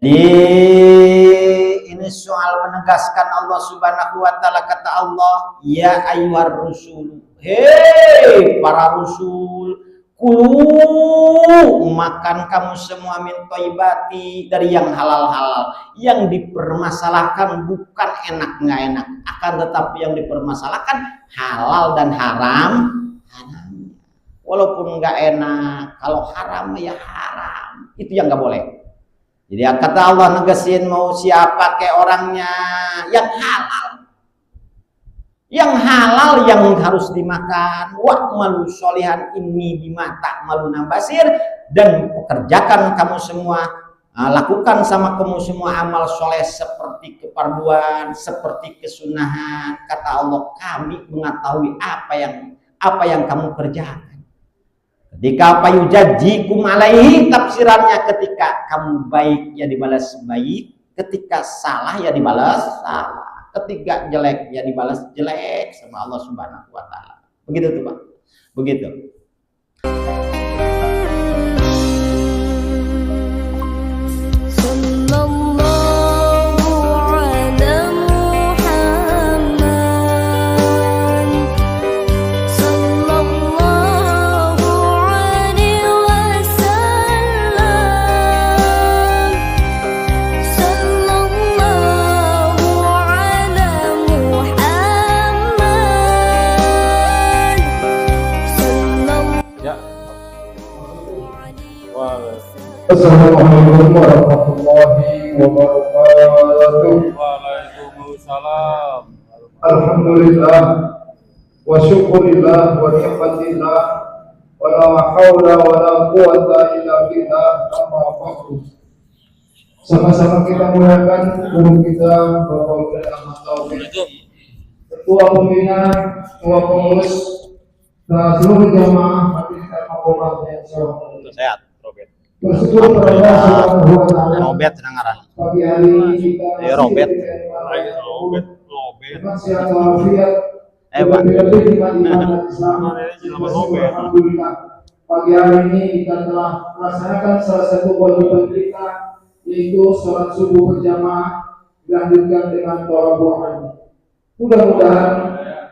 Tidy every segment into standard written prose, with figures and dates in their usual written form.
Jadi ini soal menegaskan Allah Subhanahu wa taala, kata Allah, ya ayyuhar rusul. Hei para rasul, kulu makan kamu semua min thayyibati, dari yang halal-halal. Yang dipermasalahkan bukan enak nggak enak, akan tetapi yang dipermasalahkan halal dan haram. Walaupun nggak enak, kalau haram ya haram, itu yang nggak boleh. Jadi kata Allah negesin mau siapa kayak orangnya yang halal. Yang halal yang harus dimakan. Wa'malu sholihan inni bima ta'maluna basir, dan pekerjakan kamu semua, lakukan sama kamu semua amal soleh seperti keparduan, seperti kesunahan. Kata Allah, kami mengetahui apa yang kamu kerjakan. Ketika apa yujajikum alaihi, tafsirannya ketika kamu baik ya dibalas baik, ketika salah ya dibalas salah, ketika jelek ya dibalas jelek sama Allah Subhanahu wa taala. Begitu tuh Pak. Begitu. Assalamualaikum warahmatullahi wabarakatuh. Waalaikumsalam. Alhamdulillah wa syukurillah wa ni'matillah wa la hawla wa la quwwata illa billah, amma ba'du. Sama-sama kita muliakan guru kita Bapak Ustaz Ahmad Taufik, Ketua Pembina, Ketua Pengurus, dan seluruh jamaah Majelis Al-Quran yang saya hormati. Sehat, Robert. Bersyukur kepada Allah Subhanahu wa taala. Robert senangaran. Pagi hari ini kita Robert. Dengan sehat walafiat. Pak. Lebih iman Islam. Alhamdulillah. Pagi hari ini kita telah melaksanakan salah satu kewajiban kita, yaitu sholat subuh berjamaah dilanjutkan dengan taraweeh. Mudah-mudahan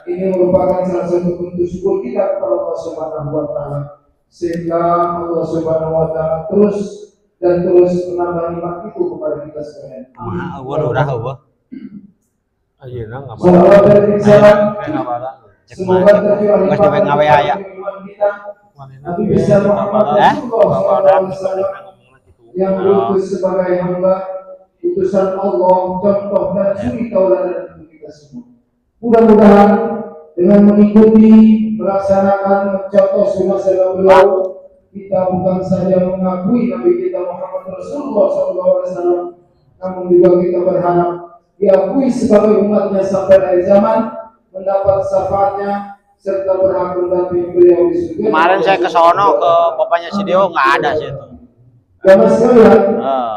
ini merupakan salah satu bentuk syukur kita kepada Allah Subhanahu wa taala, sehingga Allah Subhanahu wa taala terus menambah nikmat itu kepada kita sekalian. Salawat dan salam semoga tercurah limpah kita Nabi besar Muhammad Rasulullah SAW yang diutus sebagai hamba utusan Allah, contoh dan suri tauladan untuk kita semua. Mudah-mudahan dengan mengikuti, melaksanakan, mencontoh sunnah beliau, kita bukan saja mengakui Nabi kita Muhammad Rasulullah SAW, namun juga kita berharap diakui sebagai umatnya sampai akhir zaman, mendapat syafaatnya serta berhak mendampingi beliau di surga. Kemarin saya ke sono ke bapaknya si Dio, nggak ada sih itu. Jamaah sekalian,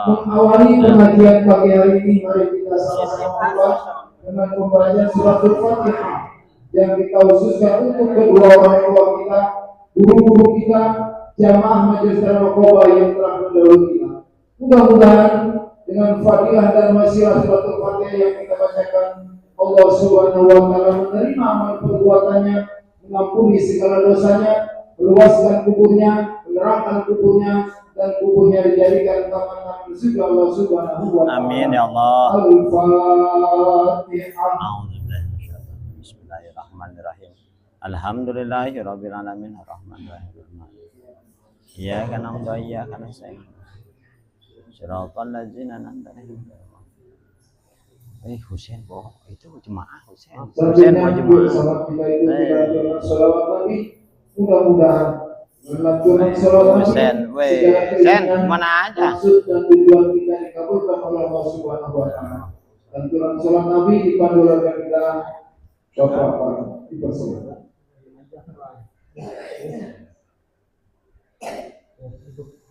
mengawali pengajian pagi hari ini, mari kita sama-sama dengan pembacaan surat Al-Fatihah yang kita khususkan untuk kedua orang tua kita, guru-guru kita, jamaah majelis Al-Qur'an yang telah mendahului kita. Mudah-mudahan dengan fadilah dan wasilah surat Al-Fatihah yang kita bacakan, Allah Subhanahu wa taala menerima amal perbuatannya, mengampuni segala dosanya, meluaskan kuburnya, menerangkan kuburnya, dan kuburnya dijadikan taman-taman surga Allah Subhanahu wa taala. Amin ya Allah. Al-Fatihah. Bismillahirrahmanirrahim. Alhamdulillahirabbil alamin arrahmanirrahim. Iyyaka na'budu wa iyyaka nasta'in. Shiratal ladzina an'amta 'alaihim. Husain itu jemaah Husain. Husain mau jemaah. Salawat Nabi, mudah-mudahan melantunkan salawat Husain, Husain mana aja. Maksud dan tujuan kita dikabulkan oleh Allah Subhanahu wa taala. Lantunan salat Nabi dipandu oleh kita syafaat dipersilakan.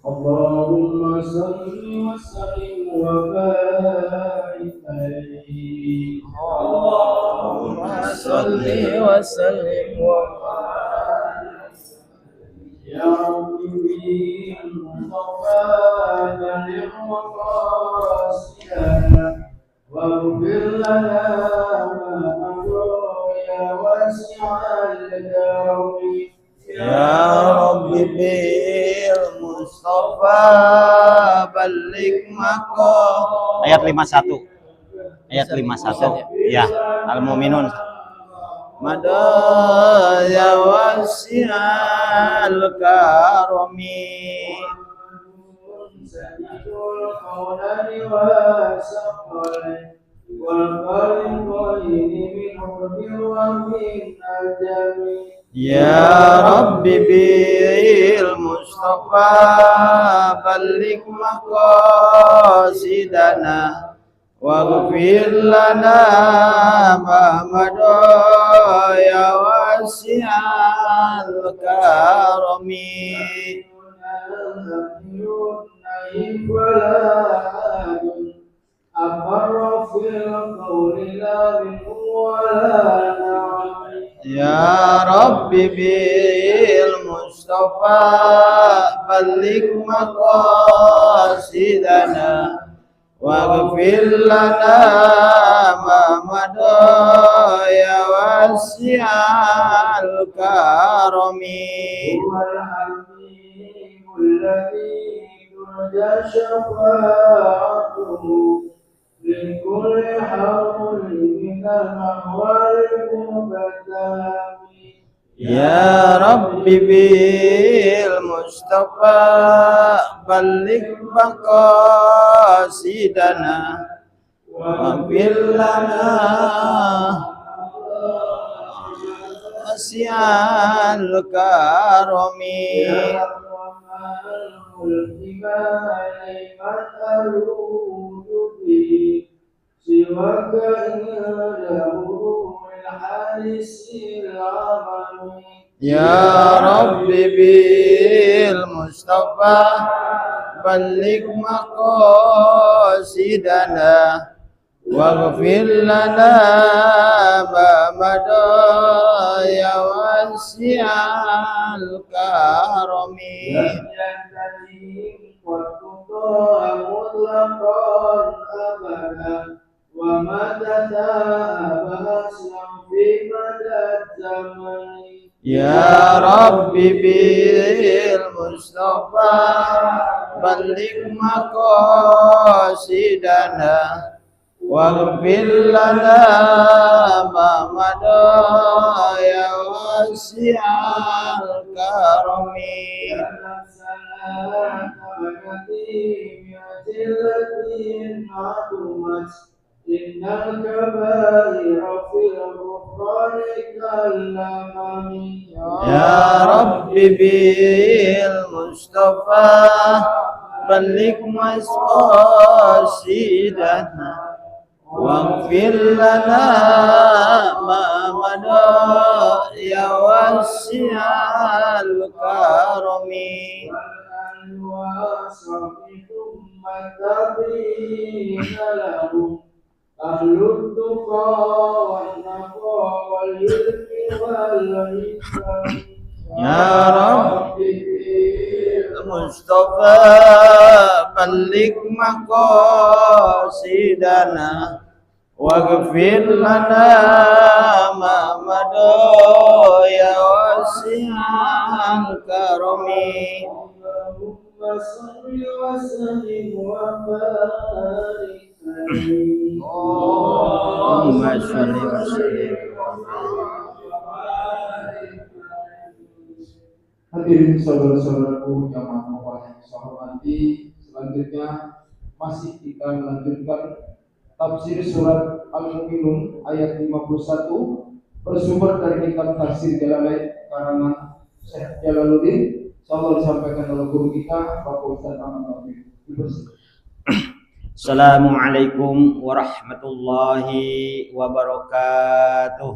Allahumma salli wa sallim wa barik alaihi. Allahumma salli wa sallim wa barik ya Rabbi bil Mustafa لنا ما مضى يا واسع الكرم يا رب بالمصطفى balik maqam. Ayat 51. Ayat 51. Ya, Al-Mu'minun. Madaya wasi'al karami. Ya Rabbi bil Mustafa balik maqasidana waghfir lana ma madha ya wasi'al karami. Ya Rabbi bil Mustafa balik maqasidana waghfir lana ma madha ya wasi'al karami. Ya Rabbi bil Mustafa balik maqasidana waghfir lana wasi'al karami. Ya Rabbi bil Mustafa balik maqasidana waghfir lana ma madha ya wasi'al karami. Ya Rabbi bil Mustafa balik maqasidana waghfir lana ma madha ya wasi'al karami. Ya Rabbi bil Mustafa balik maqasidana waghfir lana ma madha ya wasi'al karami. Ya Rabbi Mustafa balik maqasidana waghfir lana ma madha ya wasi'al karami. Allahumma sholli wa sallim. Hadirin saudara-saudaraku yang Allah hormati, selanjutnya masih kita melanjutkan tafsir surat Al-Mu'minun ayat 51 bersumber dari kitab tafsir Jalalain karangan Syekh Jalaluddin. Insyaallah disampaikan oleh guru kita Bapak Ustaz Ahmad Taufik. Assalamualaikum warahmatullahi wabarakatuh.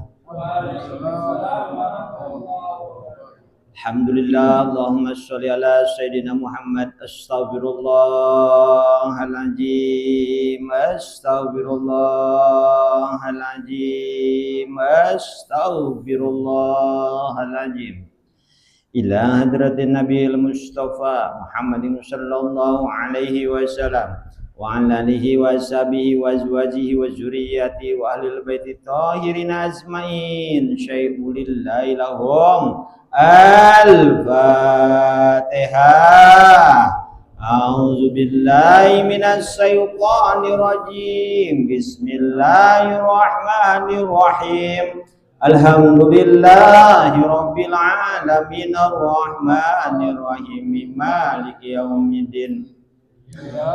Alhamdulillah, Allahumma sholli ala Sayyidina Muhammad. Astaghfirullahaladzim, astaghfirullahaladzim, astaghfirullahaladzim. Ila hadratin Nabi al-Mustafa Muhammadin sallallahu alaihi wasallam wa ala alihi wa sahbihi wa azwajihi wa dzurriyyati wa ahlil baiti thahirin ajmain. Syai'ulillahi lahum. Al-Fatihah. A'udzu billahi minasy syaithanir rajim. Bismillahirrahmanirrahim. Alhamdulillahi rabbil alamin arrahmanir rahim maliki yaumiddin.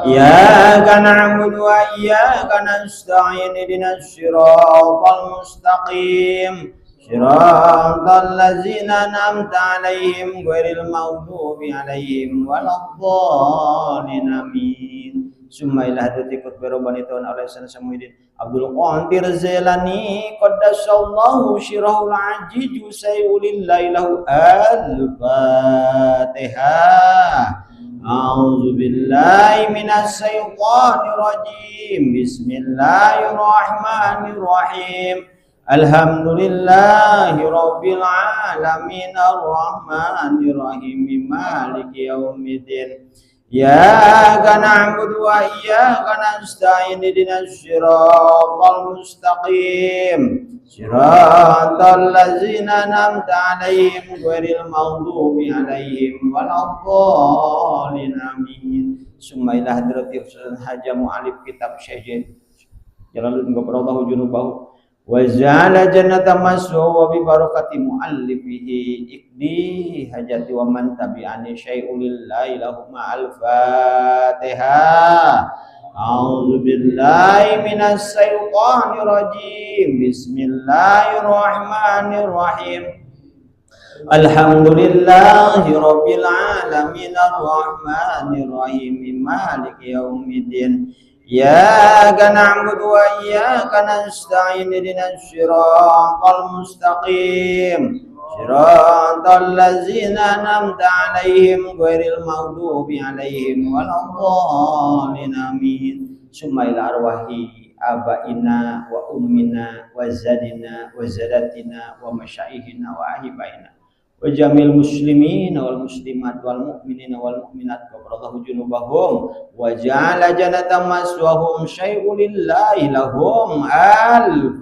Iyyaka na'budu wa iyyaka nasta'in ihdinas siratal mustaqim siratal ladzina an'amta 'alaihim ghairil maghdubi 'alaihim waladdallin amin. Summa ila hadrati qutbi rabbani ta'ala alaihi samuidin Abdul Qadir Zailani qaddasallahu syirahul ajiju sayyulillahi lahu. Al-Fatihah. A'udzu billahi minasy syaithanir rajim. Bismillahirrahmanirrahim. Alhamdulillahi rabbil alamin arrahmanir rahim maliki yaumiddin. Iyyaka na'budu wa iyyaka nasta'in ihdinas siratal mustaqim siratal ladzina an'amta 'alaihim ghairil maghdubi 'alaihim waladdallin amin. Summa ila hadrati haja mu'alif kitab Syekh Jalaluddin Ghafarallahu junubahu wa ja'ala jannata maswa wa bi barakati muallifihi ikdi hajati wa man tabi'ani syai'ulillahi lahum. Al-Fatihah. A'udzu billahi minasy syaithanir rajim. Bismillahirrahmanirrahim. Alhamdulillahi rabbil alamin arrahmanir rahim maliki yaumiddin. Iyyaka na'budu wa iyyaka nasta'in ihdinas siratal mustaqim siratal ladzina an'amta 'alaihim ghairil maghdubi 'alaihim waladdallin amin. Summa ila arwahi abaina wa ummina wa zadina wa zadatina wa masyaihina wa ahibaina wa jamil muslimin wal muslimat wal mu'minina wal mu'minat ghafarallahu junubahum wa ja'ala jannata maswahum syai'ulillahi lahum. Al-Fatihah.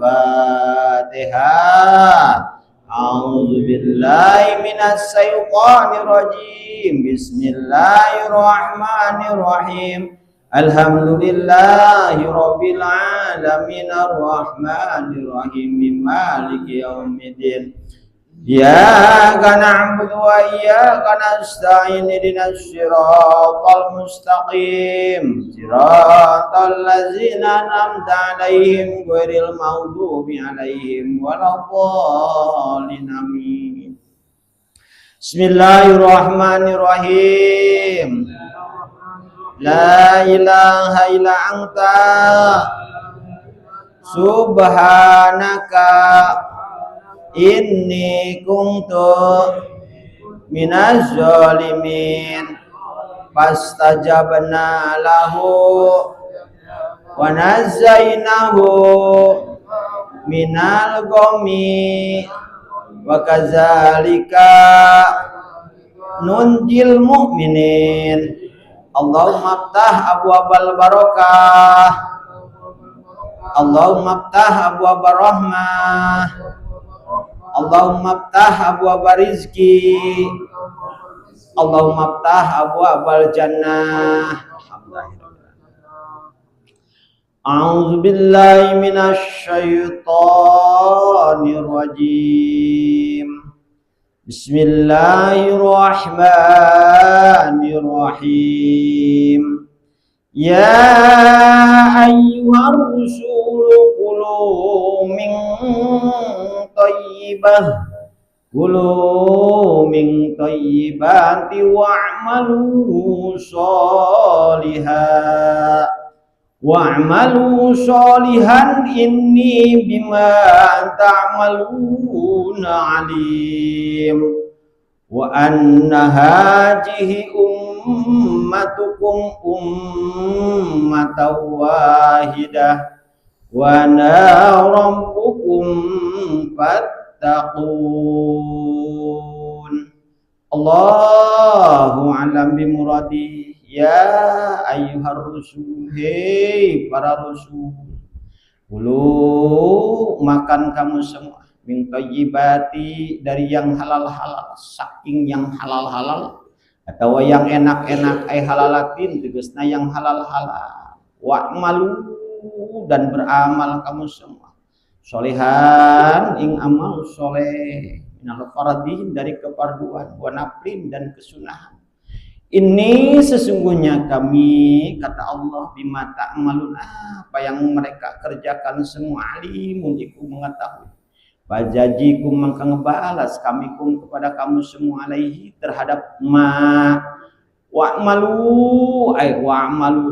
A'udzu billahi minasy syaithanir rajim. Bismillahirrahmanirrahim. Alhamdulillahi rabbil alamin arrahmanir rahim maliki yaumiddin. Iyyaka na'budu wa iyyaka nasta'in ihdinas siratal mustaqim siratal ladzina an'amta 'alaihim ghairil maghdubi 'alaihim waladdallin amin. Bismillahirrahmanirrahim. La ilaha illa anta subhanaka inni kuntu minaz zalimin. Fastajabna lahu wa nazainahu minal ghammi wa kadzalika nunjil mu'minin. Allahumma aftah abwabal barakah, Allahumma aftah abwabur rahmah, Allahumma aftah abwaba rizki, Allahumma aftah abwabal jannah. A'udzu billahi minasy syaithanir rajim. Bismillahirrahmanirrahim. Ya ayyuhar rusul kulu min tayyibati wa'malu sholihan inni bima ta'maluna alim. Wa anna hadhihi ummatukum ummatan wahidah wa ana rabbukum fattaqun. Allahu a'lam bimuradi. ya ayyuhar rusul, hei para rasul, kulu makan kamu semua min thayyibati dari yang halal-halal, saking yang halal-halal atau yang enak-enak ay halalatin tegasna yang halal-halal, wa'malu dan beramal kamu semua solehan ing amal soleh minal fardin dari keparduan, wa naflin dan kesunahan. Ini sesungguhnya kami, kata Allah, bima ta'malun, apa yang mereka kerjakan semua alimun iku mengetahui. Bajajikum maka ngebalas kami kum kepada kamu semua alaihi terhadap ma wa'malu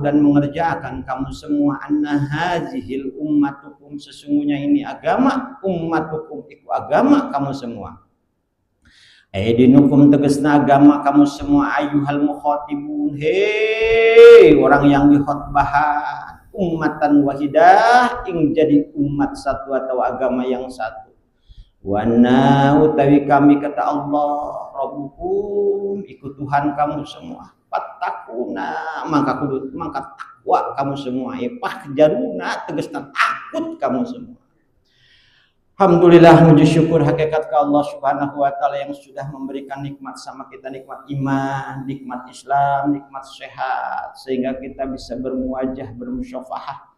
dan mengerjakan kamu semua anna hazihil ummatukum sesungguhnya ini agama ummatukum iku agama kamu semua. Dinukum tegasna agama kamu semua ayyuhal mukhatibun, hei orang yang dikhotbahan, ummatan wahidah ing jadi umat satu atau agama yang satu. Wana utawi kami kata Allah rabbukum ikut Tuhan kamu semua. Fattakuna maka takwa kamu semua. Jaruna tegasna takut kamu semua. Alhamdulillah, puji syukur hakikat ke Allah Subhanahu wa taala yang sudah memberikan nikmat sama kita, nikmat iman, nikmat Islam, nikmat sehat sehingga kita bisa bermuajah, bermusyafahah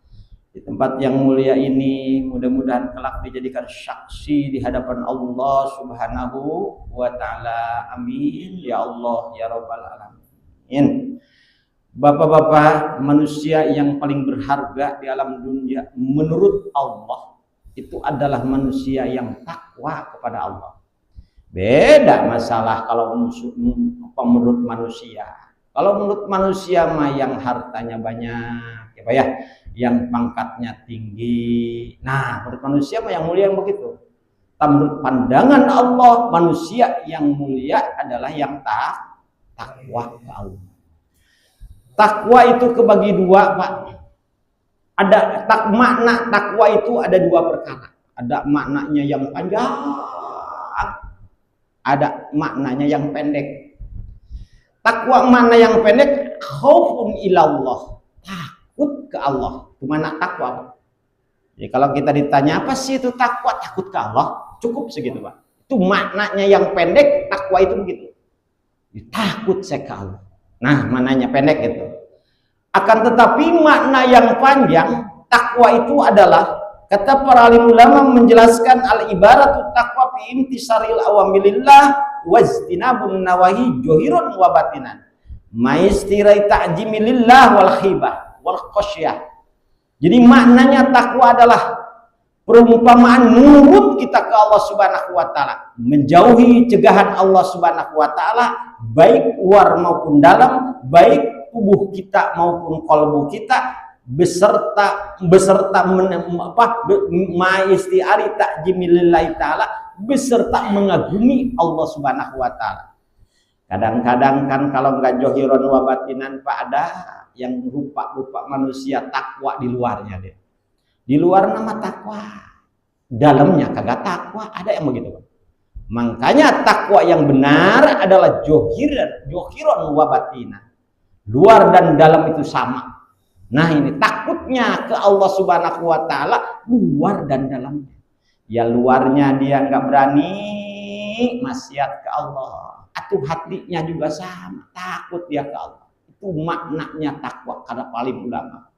di tempat yang mulia ini. Mudah-mudahan kelak dijadikan saksi di hadapan Allah Subhanahu wa taala. Amin ya Allah ya rabbal alamin. Bapak-bapak, manusia yang paling berharga di alam dunia menurut Allah itu adalah manusia yang takwa kepada Allah. Beda masalah kalau menurut manusia. Kalau menurut manusia mah yang hartanya banyak, ya, yang pangkatnya tinggi. Nah, menurut manusia mah yang mulia yang begitu. Tapi menurut pandangan Allah, manusia yang mulia adalah yang takwa ke Allah. Takwa itu kebagi dua, Pak. Ada makna takwa itu ada dua perkara. Ada maknanya yang panjang, ada maknanya yang pendek. Takwa makna yang pendek, khaufun ilallah, takut ke Allah. Itu makna takwa. Jadi kalau kita ditanya apa sih itu takwa, takut ke Allah, cukup segitu, Pak. Itu maknanya yang pendek, takwa itu begitu. Takut saya ke Allah. Nah, maknanya pendek itu. Akan tetapi makna yang panjang takwa itu adalah, kata para alim ulama menjelaskan al-ibaratu taqwa fi imtisaril awamirillah wajtinabun nawahi johirun wa batinan maistirai ta'jimilillah wal khibah wal khosyah. Jadi maknanya takwa adalah perumpamaan nurut kita ke Allah Subhanahu wa taala, menjauhi cegahan Allah Subhanahu wa taala baik luar maupun dalam, baik tubuh kita maupun kalbu kita, beserta maistiari ta'jimilillahi ta'ala, beserta mengagumi Allah Subhanahu wa taala. Kadang-kadang kan kalau enggak johiron wa batinan, Pak, ada yang rupa-rupa manusia takwa di luarnya dia. Di luar nama takwa, dalamnya kagak takwa, ada yang begitu, Pak. Makanya takwa yang benar adalah johiron wa batinan. Luar dan dalam itu sama. Nah, ini takutnya ke Allah Subhanahu wa taala luar dan dalamnya. Ya luarnya dia nggak berani maksiat ke Allah. Atau hatinya juga sama, takut dia ke Allah. Itu maknanya takwa kata paling ulama.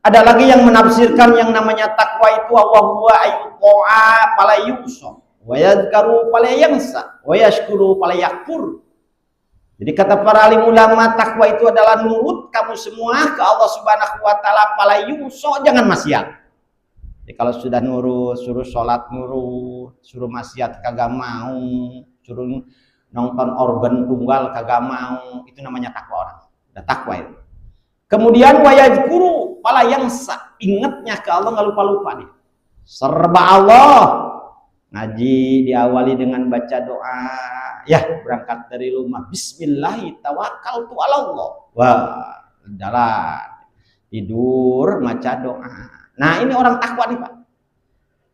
Ada lagi yang menafsirkan yang namanya takwa itu huwa ayyuqa fala yusa wa yadhkaru fala yansa wa yashkuru fala yakfur. Jadi kata para alim ulama, takwa itu adalah nurut kamu semua ke Allah Subhanahu wa taala, fala yuso, jangan maksiat. Jadi kalau sudah nurut, suruh sholat nurut, suruh maksiat kagak mau, suruh nonton organ tunggal kagak mau, itu namanya takwa orang. Udah takwa itu. Kemudian wayadkuru fala yansa, ingatnya ke Allah nggak lupa-lupa nih. Serba Allah. Ngaji diawali dengan baca doa, ya berangkat dari rumah bismillahi tawakkaltu ala Allah. Wah, jalan tidur baca doa. Nah, ini orang takwa nih, Pak.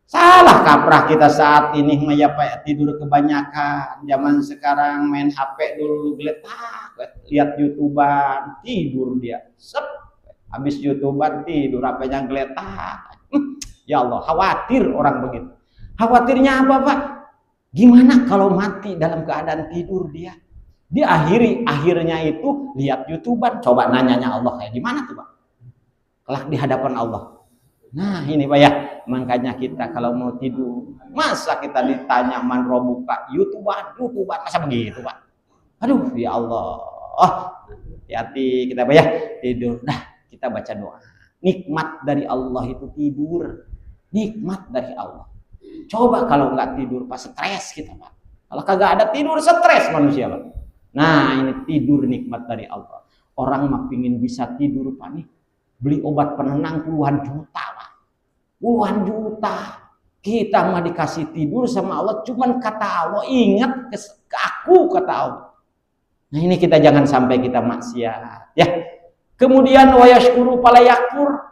Salah kaprah kita saat ini ya Pak, tidur kebanyakan. Zaman sekarang main HP dulu geletak, lihat YouTubean, tidur dia. Sep, habis YouTubean tidur, HP-nya geletak. Ya Allah, khawatir orang begitu. Khawatirnya apa Pak? Gimana kalau mati dalam keadaan tidur dia? Dia akhirnya itu lihat YouTubean. Coba nanyanya Allah kayak gimana tuh Pak? Kelak di hadapan Allah. Nah ini Pak ya, makanya kita kalau mau tidur, masa kita ditanya man robuka, YouTubean, masa begitu Pak? Aduh ya Allah, hati-hati kita Pak ya, tidur. Dah kita baca doa. Nikmat dari Allah itu tidur, nikmat dari Allah. Coba kalau nggak tidur pas stres kita Pak. Kalau kagak ada tidur stres manusia Pak. Nah ini tidur nikmat dari Allah. Orang mah pingin bisa tidur Pak nih, beli obat penenang puluhan juta Pak. Puluhan juta. Kita mah dikasih tidur sama Allah, cuman kata Allah ingat ke aku kata Allah. Nah ini kita jangan sampai kita maksiat ya. Kemudian wa yashkuru fala yakfur.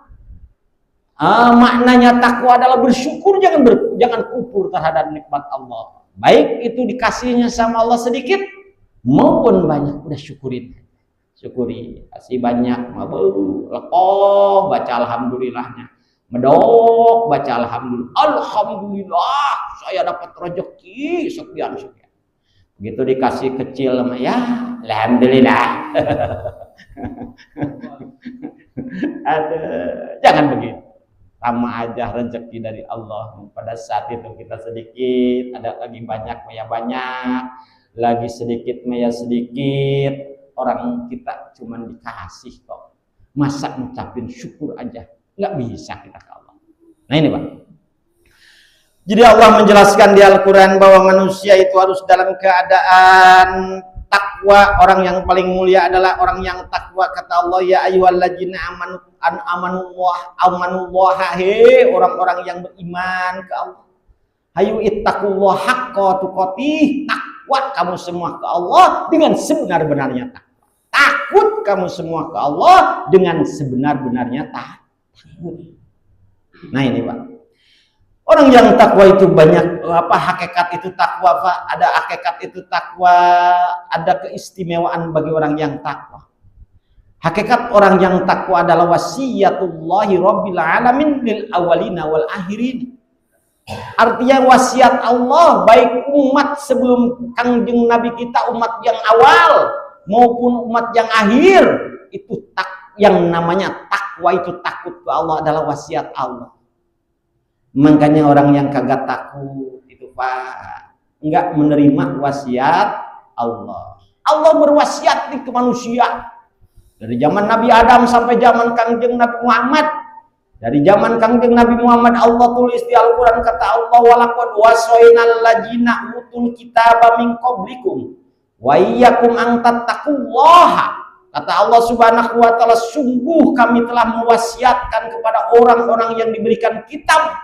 Maknanya takwa adalah bersyukur, jangan kufur terhadap nikmat Allah. Baik itu dikasihnya sama Allah sedikit maupun banyak, udah syukuri. Kasih banyak, lekoh baca alhamdulillahnya. Medok baca alhamdulillah saya dapat rezeki sekian. Begitu dikasih kecil ya alhamdulillah. Jangan begitu. Sama aja rezeki dari Allah. Pada saat itu kita sedikit, ada lagi banyak maya banyak, lagi sedikit maya sedikit. Orang kita cuman dikasih kok. Masa ngucapin syukur aja nggak bisa kita ke Allah. Nah ini Pak. Jadi Allah menjelaskan di Al-Quran bahwa manusia itu harus dalam keadaan takwa. Orang yang paling mulia adalah orang yang takwa. Kata Allah, ya ayyuhalladzina amanullaha, he orang-orang yang beriman ke Allah. Hayu ittaqullaha haqqa tuqatih, takwa kamu semua ke Allah dengan sebenar-benarnya takwa. Takut kamu semua ke Allah dengan sebenar-benarnya takut. Nah ini Pak, orang yang takwa itu banyak hakikat itu takwa Pak. Ada hakikat itu takwa, ada keistimewaan bagi orang yang takwa. Hakikat orang yang takwa adalah wasiyatullahi rabbil alamin lil awalina wal akhirin. Artinya wasiat Allah baik umat sebelum kanjeng Nabi kita, umat yang awal maupun umat yang akhir, itu yang namanya takwa itu takut ke Allah adalah wasiat Allah. Makanya orang yang kagak takut itu Pak enggak menerima wasiat Allah. Allah berwasiat ke manusia dari zaman Nabi Adam sampai zaman kanjeng Nabi Muhammad. Dari zaman kanjeng Nabi Muhammad Allah tulis di Al-Quran, kata Allah, walaqad wasainal ladzina utul kitaba min qablikum wa iyyakum an tattaqullaha. Kata Allah Subhanahu wa taala, sungguh kami telah mewasiatkan kepada orang-orang yang diberikan kitab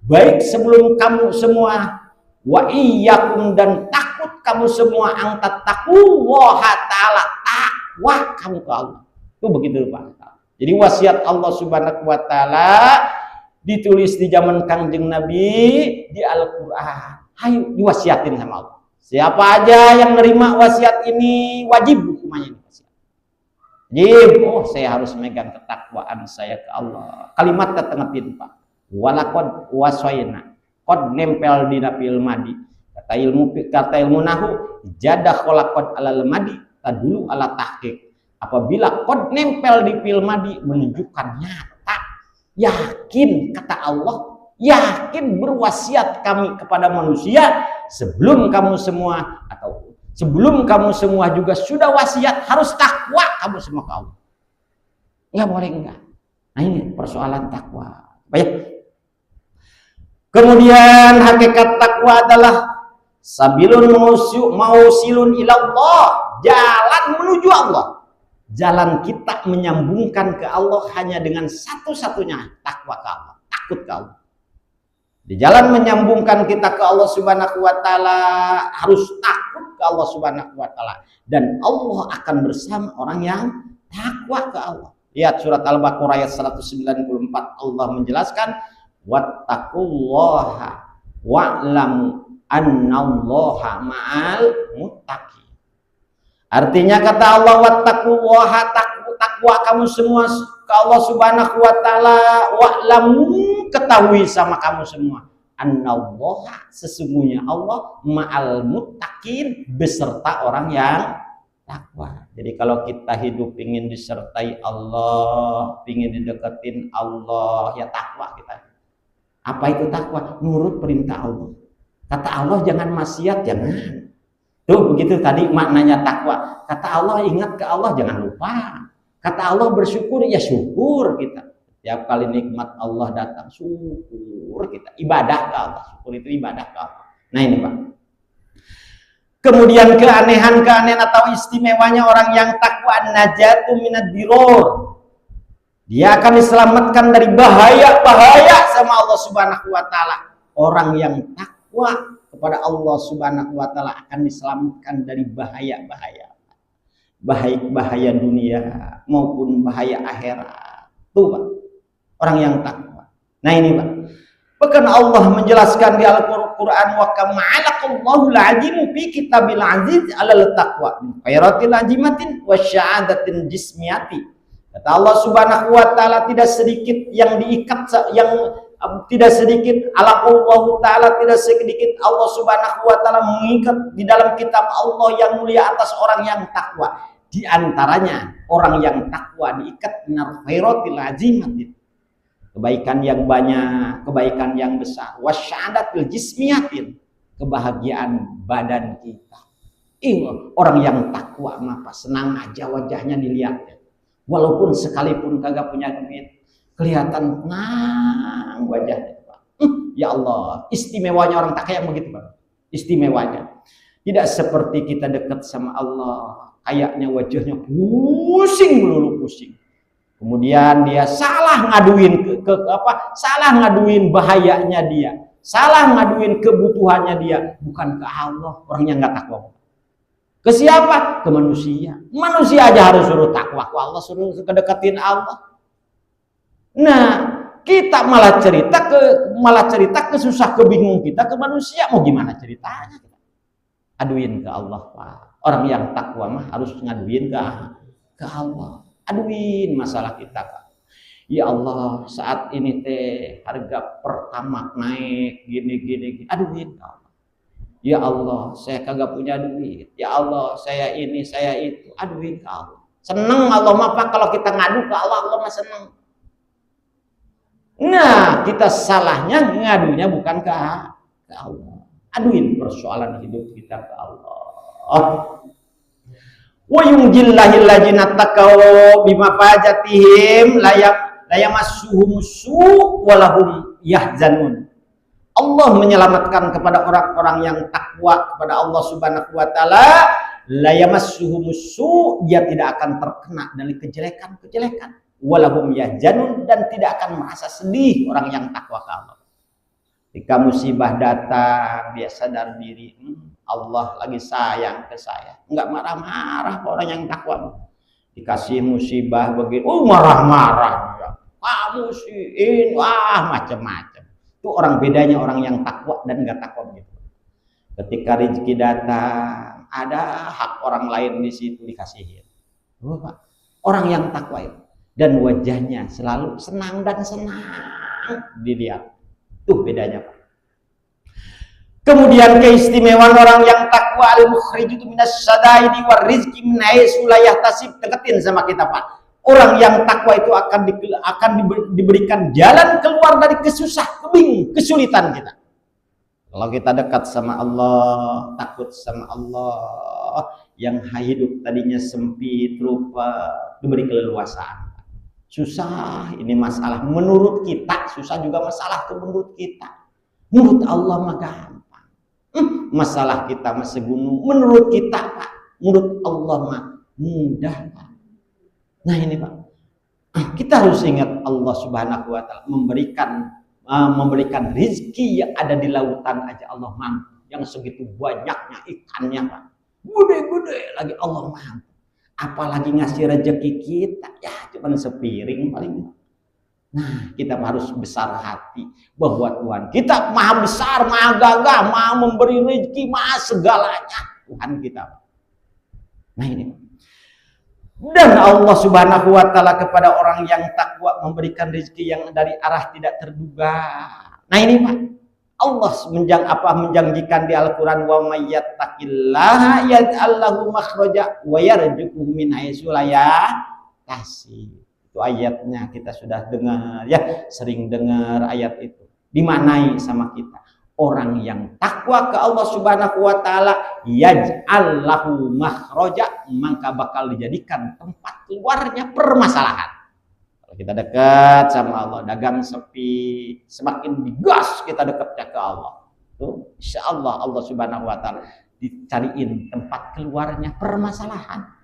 baik sebelum kamu semua, wa iyyakum, dan takut kamu semua, an tattaqullaha taala, takwa kamu ke Allah. Itu begitu Pak. Jadi wasiat Allah Subhanahu wa taala ditulis di zaman kanjeng Nabi di Al-Qur'an. Hayu diwasiatin sama Allah. Siapa aja yang nerima wasiat ini wajib hukumannya. Saya harus megang ketakwaan saya ke Allah. Kalimat ketengetin Pak. Walaqad wasaina. Qad nempel di napil madi. Kata ilmu nahu jadah khalaqad alal madi tadulu ala tahqiq. Apabila qad nempel di fil madi menunjukkan nyata. Yakin kata Allah, yakin berwasiat kami kepada manusia sebelum kamu semua, atau sebelum kamu semua juga sudah wasiat harus takwa kamu semua ke Allah. Enggak boleh enggak. Nah ini persoalan takwa. Baik. Kemudian hakikat takwa adalah sabilun mausilun ilallah, jalan menuju Allah. Jalan kita menyambungkan ke Allah hanya dengan satu-satunya takwa ke Allah, takut ke Allah. Di jalan menyambungkan kita ke Allah Subhanahu wa taala harus takut ke Allah Subhanahu wa taala, dan Allah akan bersama orang yang takwa ke Allah. Lihat surat Al-Baqarah ayat 194, Allah menjelaskan wattaqullaha wa'lamu annallaha ma'al muttaqin. Artinya kata Allah, wattaqullaha, takwa kamu semua ke Allah Subhanahu wa taala, wa'lamu, ketahui sama kamu semua, annallaha, sesungguhnya Allah, ma'al muttaqin, beserta orang yang takwa. Jadi kalau kita hidup ingin disertai Allah, ingin dideketin Allah, ya takwa kita. Apa itu takwa? Nurut perintah Allah. Kata Allah jangan maksiat, jangan. Tuh begitu tadi maknanya takwa. Kata Allah ingat ke Allah, jangan lupa. Kata Allah bersyukur, ya syukur kita. Tiap kali nikmat Allah datang, syukur kita. Ibadah ke Allah, syukur itu ibadah ke Allah. Nah ini Pak. Kemudian keanehan-keanehan atau istimewanya orang yang takwa, najatu minad diror. Dia akan diselamatkan dari bahaya-bahaya sama Allah Subhanahu wa taala. Orang yang takwa kepada Allah Subhanahu wa taala akan diselamatkan dari bahaya-bahaya. Bahaya dunia maupun bahaya akhirat. Tuh Pak, orang yang takwa. Nah ini Pak, bahkan Allah menjelaskan di Al-Quran, wa kama'alakallahu al-azimu fi kitabil aziz alal taqwa khairatil azimatin wa sya'adatin jismiyati. Kata Allah Subhanahu wa taala, tidak sedikit yang diikat, yang tidak sedikit Allah taala, tidak sedikit Allah Subhanahu wa taala mengikat di dalam kitab Allah yang mulia atas orang yang takwa. Di antaranya orang yang takwa diikat minar khairatil azimatin, kebaikan yang banyak, kebaikan yang besar, wasyadatil jismiyatin, kebahagiaan badan kita. Orang yang takwa maka senang aja wajahnya dilihatnya. Walaupun sekalipun kagak punya duit, kelihatan tenang wajahnya. Ya Allah, istimewanya orang takwa yang begitu Pak. Istimewanya. Tidak seperti kita dekat sama Allah, kayaknya wajahnya pusing melulu pusing. Kemudian dia salah ngaduin salah ngaduin bahayanya dia, salah ngaduin kebutuhannya dia, bukan ke Allah. Orangnya nggak takwa. Ke siapa? Ke manusia. Manusia aja harus suruh takwa, ke Allah suruh kedeketin Allah. Nah, kita malah cerita ke susah, kebingung kita ke manusia, mau gimana ceritanya? Aduin ke Allah Pak. Orang yang takwa mah harus ngaduin ke Allah. Aduin masalah kita Pak. Ya Allah, saat ini teh harga pertamax naik gini. Aduin ke Allah. Ya Allah, saya kagak punya duit. Ya Allah, saya ini, saya itu. Aduin ke Allah. Seneng Allah mah Pak kalau kita ngadu ke Allah, Allah mah seneng. Nah, kita salahnya ngadunya bukan ke Allah. Aduin persoalan hidup kita ke Allah. Wa yunjillahil ladzina taqaw bima fajatihim la yamassuhum su' wa lahum yahzanun. Allah menyelamatkan kepada orang-orang yang takwa kepada Allah Subhanahu wa taala, la yamassuhum su', dia tidak akan terkena dari kejelekan-kejelekan. Wa lahum yahzanun, dan tidak akan merasa sedih orang yang takwa ke Allah. Ketika musibah datang, dia sadar diri, Allah lagi sayang ke saya. Enggak marah-marah ke orang yang takwa. Dikasih musibah begitu, marah-marah. Kamu sih, macam-macam. Itu orang bedanya orang yang takwa dan enggak takwa begitu. Ketika rezeki datang, ada hak orang lain di situ dikasihin. Pak, orang yang takwa itu, dan wajahnya selalu senang dan senang dilihat. Tuh bedanya Pak. Kemudian keistimewaan orang yang takwa, al-mukhrijutu minas sadaidi war rizqi min haitsu la yahtasib. Deketin sama kita Pak. Orang yang takwa itu akan diberikan jalan keluar dari kesulitan kita. Kalau kita dekat sama Allah, takut sama Allah, yang hidup tadinya sempit rupa diberi keleluasaan. Susah, ini masalah menurut kita, susah juga masalah menurut kita. Menurut Allah mah gampang. Masalah kita masih gunung, menurut kita Pak, menurut Allah mah mudah Pak. Nah ini Pak, kita harus ingat Allah Subhanahu wa taala memberikan rezeki yang ada di lautan aja Allah mampu. Yang segitu banyaknya ikannya Pak, gede-gede lagi Allah mampu. Apalagi ngasih rezeki kita, ya cuma sepiring paling. Nah, kita harus besar hati bahwa Tuhan kita maha besar, maha gagah, maha memberi rezeki, maha segalanya Tuhan kita. Nah ini. Dan Allah Subhanahu wa taala kepada orang yang takwa memberikan rezeki yang dari arah tidak terduga. Nah ini Pak, Allah menjanjikan di Al-Qur'an, wa may yattaqillaha yaj'al lahu makhraja wa yarzuqhu min haitsu la yahtasib. Itu ayatnya kita sudah dengar ya, sering dengar ayat itu. Dimaknai sama kita. Orang yang takwa ke Allah Subhanahu wa taala yaj'al lahu makhraja, maka bakal dijadikan tempat keluarnya permasalahan. Kalau kita dekat sama Allah, dagang sepi, semakin digas kita dekatnya ke Allah. Tuh, insyaallah Allah Subhanahu wa taala dicariin tempat keluarnya permasalahan.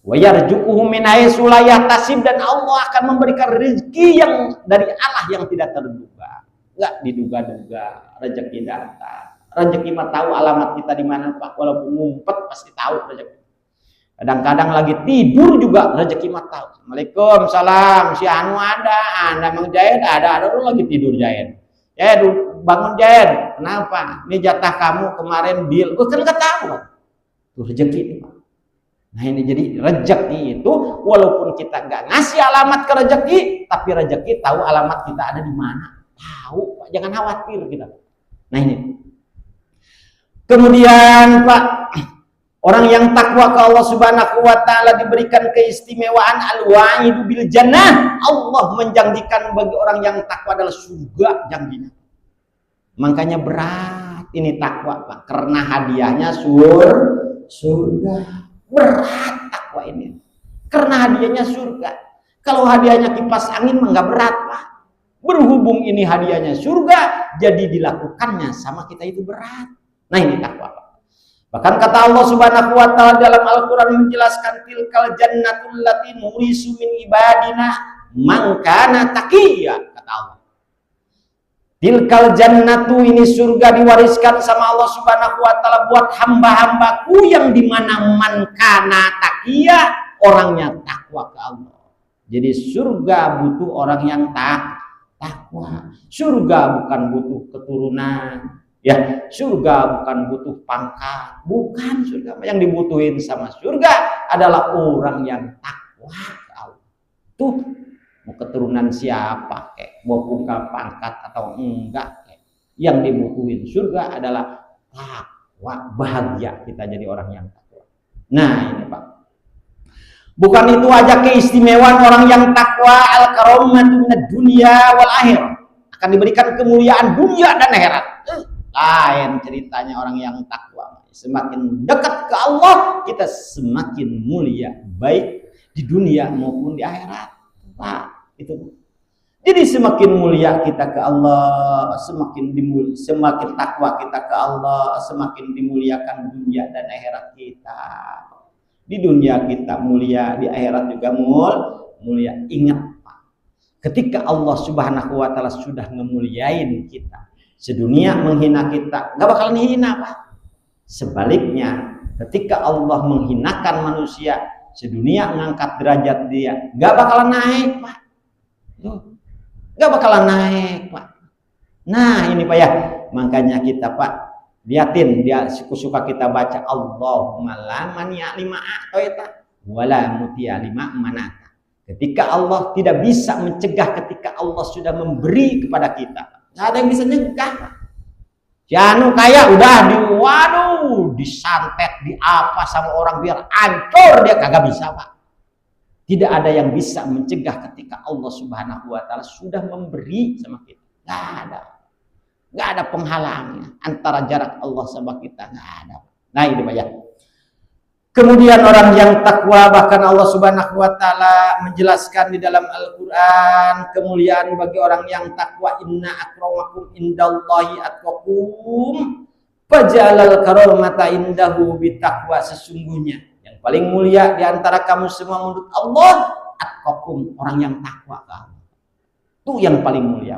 Wa yarzuquhu min haitsu la yahtasib, dan Allah akan memberikan rezeki yang dari Allah yang tidak terduga. Enggak diduga-duga rezeki datang. Rezeki mah tahu alamat kita di mana Pak, walaupun ngumpet pasti tahu rezeki. Kadang-kadang lagi tidur juga rezeki mah tahu. Assalamualaikum, salam, si Anu ada, Anda Mang Jaid ada lu lagi tidur Jaid. Bangun Jaid. Kenapa? Ini jatah kamu kemarin deal. Kan enggak tahu. Tuh rezeki itu Pak. Nah ini jadi rezeki itu walaupun kita nggak ngasih alamat ke rezeki, tapi rezeki tahu alamat kita ada di mana. Tahu Pak, jangan khawatir kita. Nah ini. Kemudian Pak, orang yang takwa ke Allah Subhanahu wa taala diberikan keistimewaan al-wa'idu bil jannah. Allah menjanjikan bagi orang yang takwa adalah surga janjinya. Makanya berat ini takwa Pak, karena hadiahnya surga. Berat takwa ini karena hadiahnya surga. Kalau hadiahnya kipas angin mah nggak berat Pak. Berhubung ini hadiahnya surga, jadi dilakukannya sama kita itu berat. Nah ini takwa Pak. Bahkan kata Allah Subhanahu wa taala dalam Al-Qur'an menjelaskan, tilkal jannatul lati nurisu min ibadina man kana taqiyya, kata Allah. Tilkal jannatu, ini surga diwariskan sama Allah Subhanahu wa taala buat hamba-hambaku yang dimana man kana taqiyya, orangnya takwa ke Allah. Jadi surga butuh orang yang takwa. Surga bukan butuh keturunan, ya. Surga bukan butuh pangkat, bukan surga. Yang dibutuhin sama surga adalah orang yang takwa ke Allah. Tuh mau keturunan siapa kek, mau buka pangkat atau enggak kek. Yang dibutuhin surga adalah takwa, bahagia kita jadi orang yang takwa. Nah ini Pak, bukan itu aja keistimewaan orang yang takwa, al-karamatu minad dunya wal akhirah, akan diberikan kemuliaan dunia dan akhirat. Lain ceritanya orang yang takwa, semakin dekat ke Allah kita semakin mulia, baik di dunia maupun di akhirat Pak. Itu jadi semakin mulia kita ke Allah, semakin takwa kita ke Allah, semakin dimuliakan dunia dan akhirat kita. Di dunia kita mulia, di akhirat juga mulia. Ingat Pak, ketika Allah Subhanahu wa taala sudah ngemuliain kita, sedunia menghina kita, nggak bakalan hina Pak. Sebaliknya, ketika Allah menghinakan manusia, sedunia mengangkat derajat dia, nggak bakalan naik Pak. Nggak bakalan naik Pak. Nah ini Pak ya, makanya kita Pak liatin, dia suka kita baca Allahumma la mani'a lima a'taita wala muti'a lima manata. Ketika Allah tidak bisa mencegah, ketika Allah sudah memberi kepada kita, nggak ada yang bisa nyegah Pak. Janu kaya udah disantet di apa sama orang biar hancur, dia kagak bisa Pak. Tidak ada yang bisa mencegah ketika Allah Subhanahu wa taala sudah memberi sama kita. Nggak ada penghalangnya antara jarak Allah sama kita, nggak ada. Nah ini Pak ya. Kemudian orang yang takwa, bahkan Allah Subhanahu wa taala menjelaskan di dalam Al-Qur'an kemuliaan bagi orang yang takwa, inna akramakum indallahi atqakum faj'alal karamata indahu bitaqwa, sesungguhnya paling mulia di antara kamu semua menurut Allah atqakum, orang yang takwa ke Allah. Itu yang paling mulia.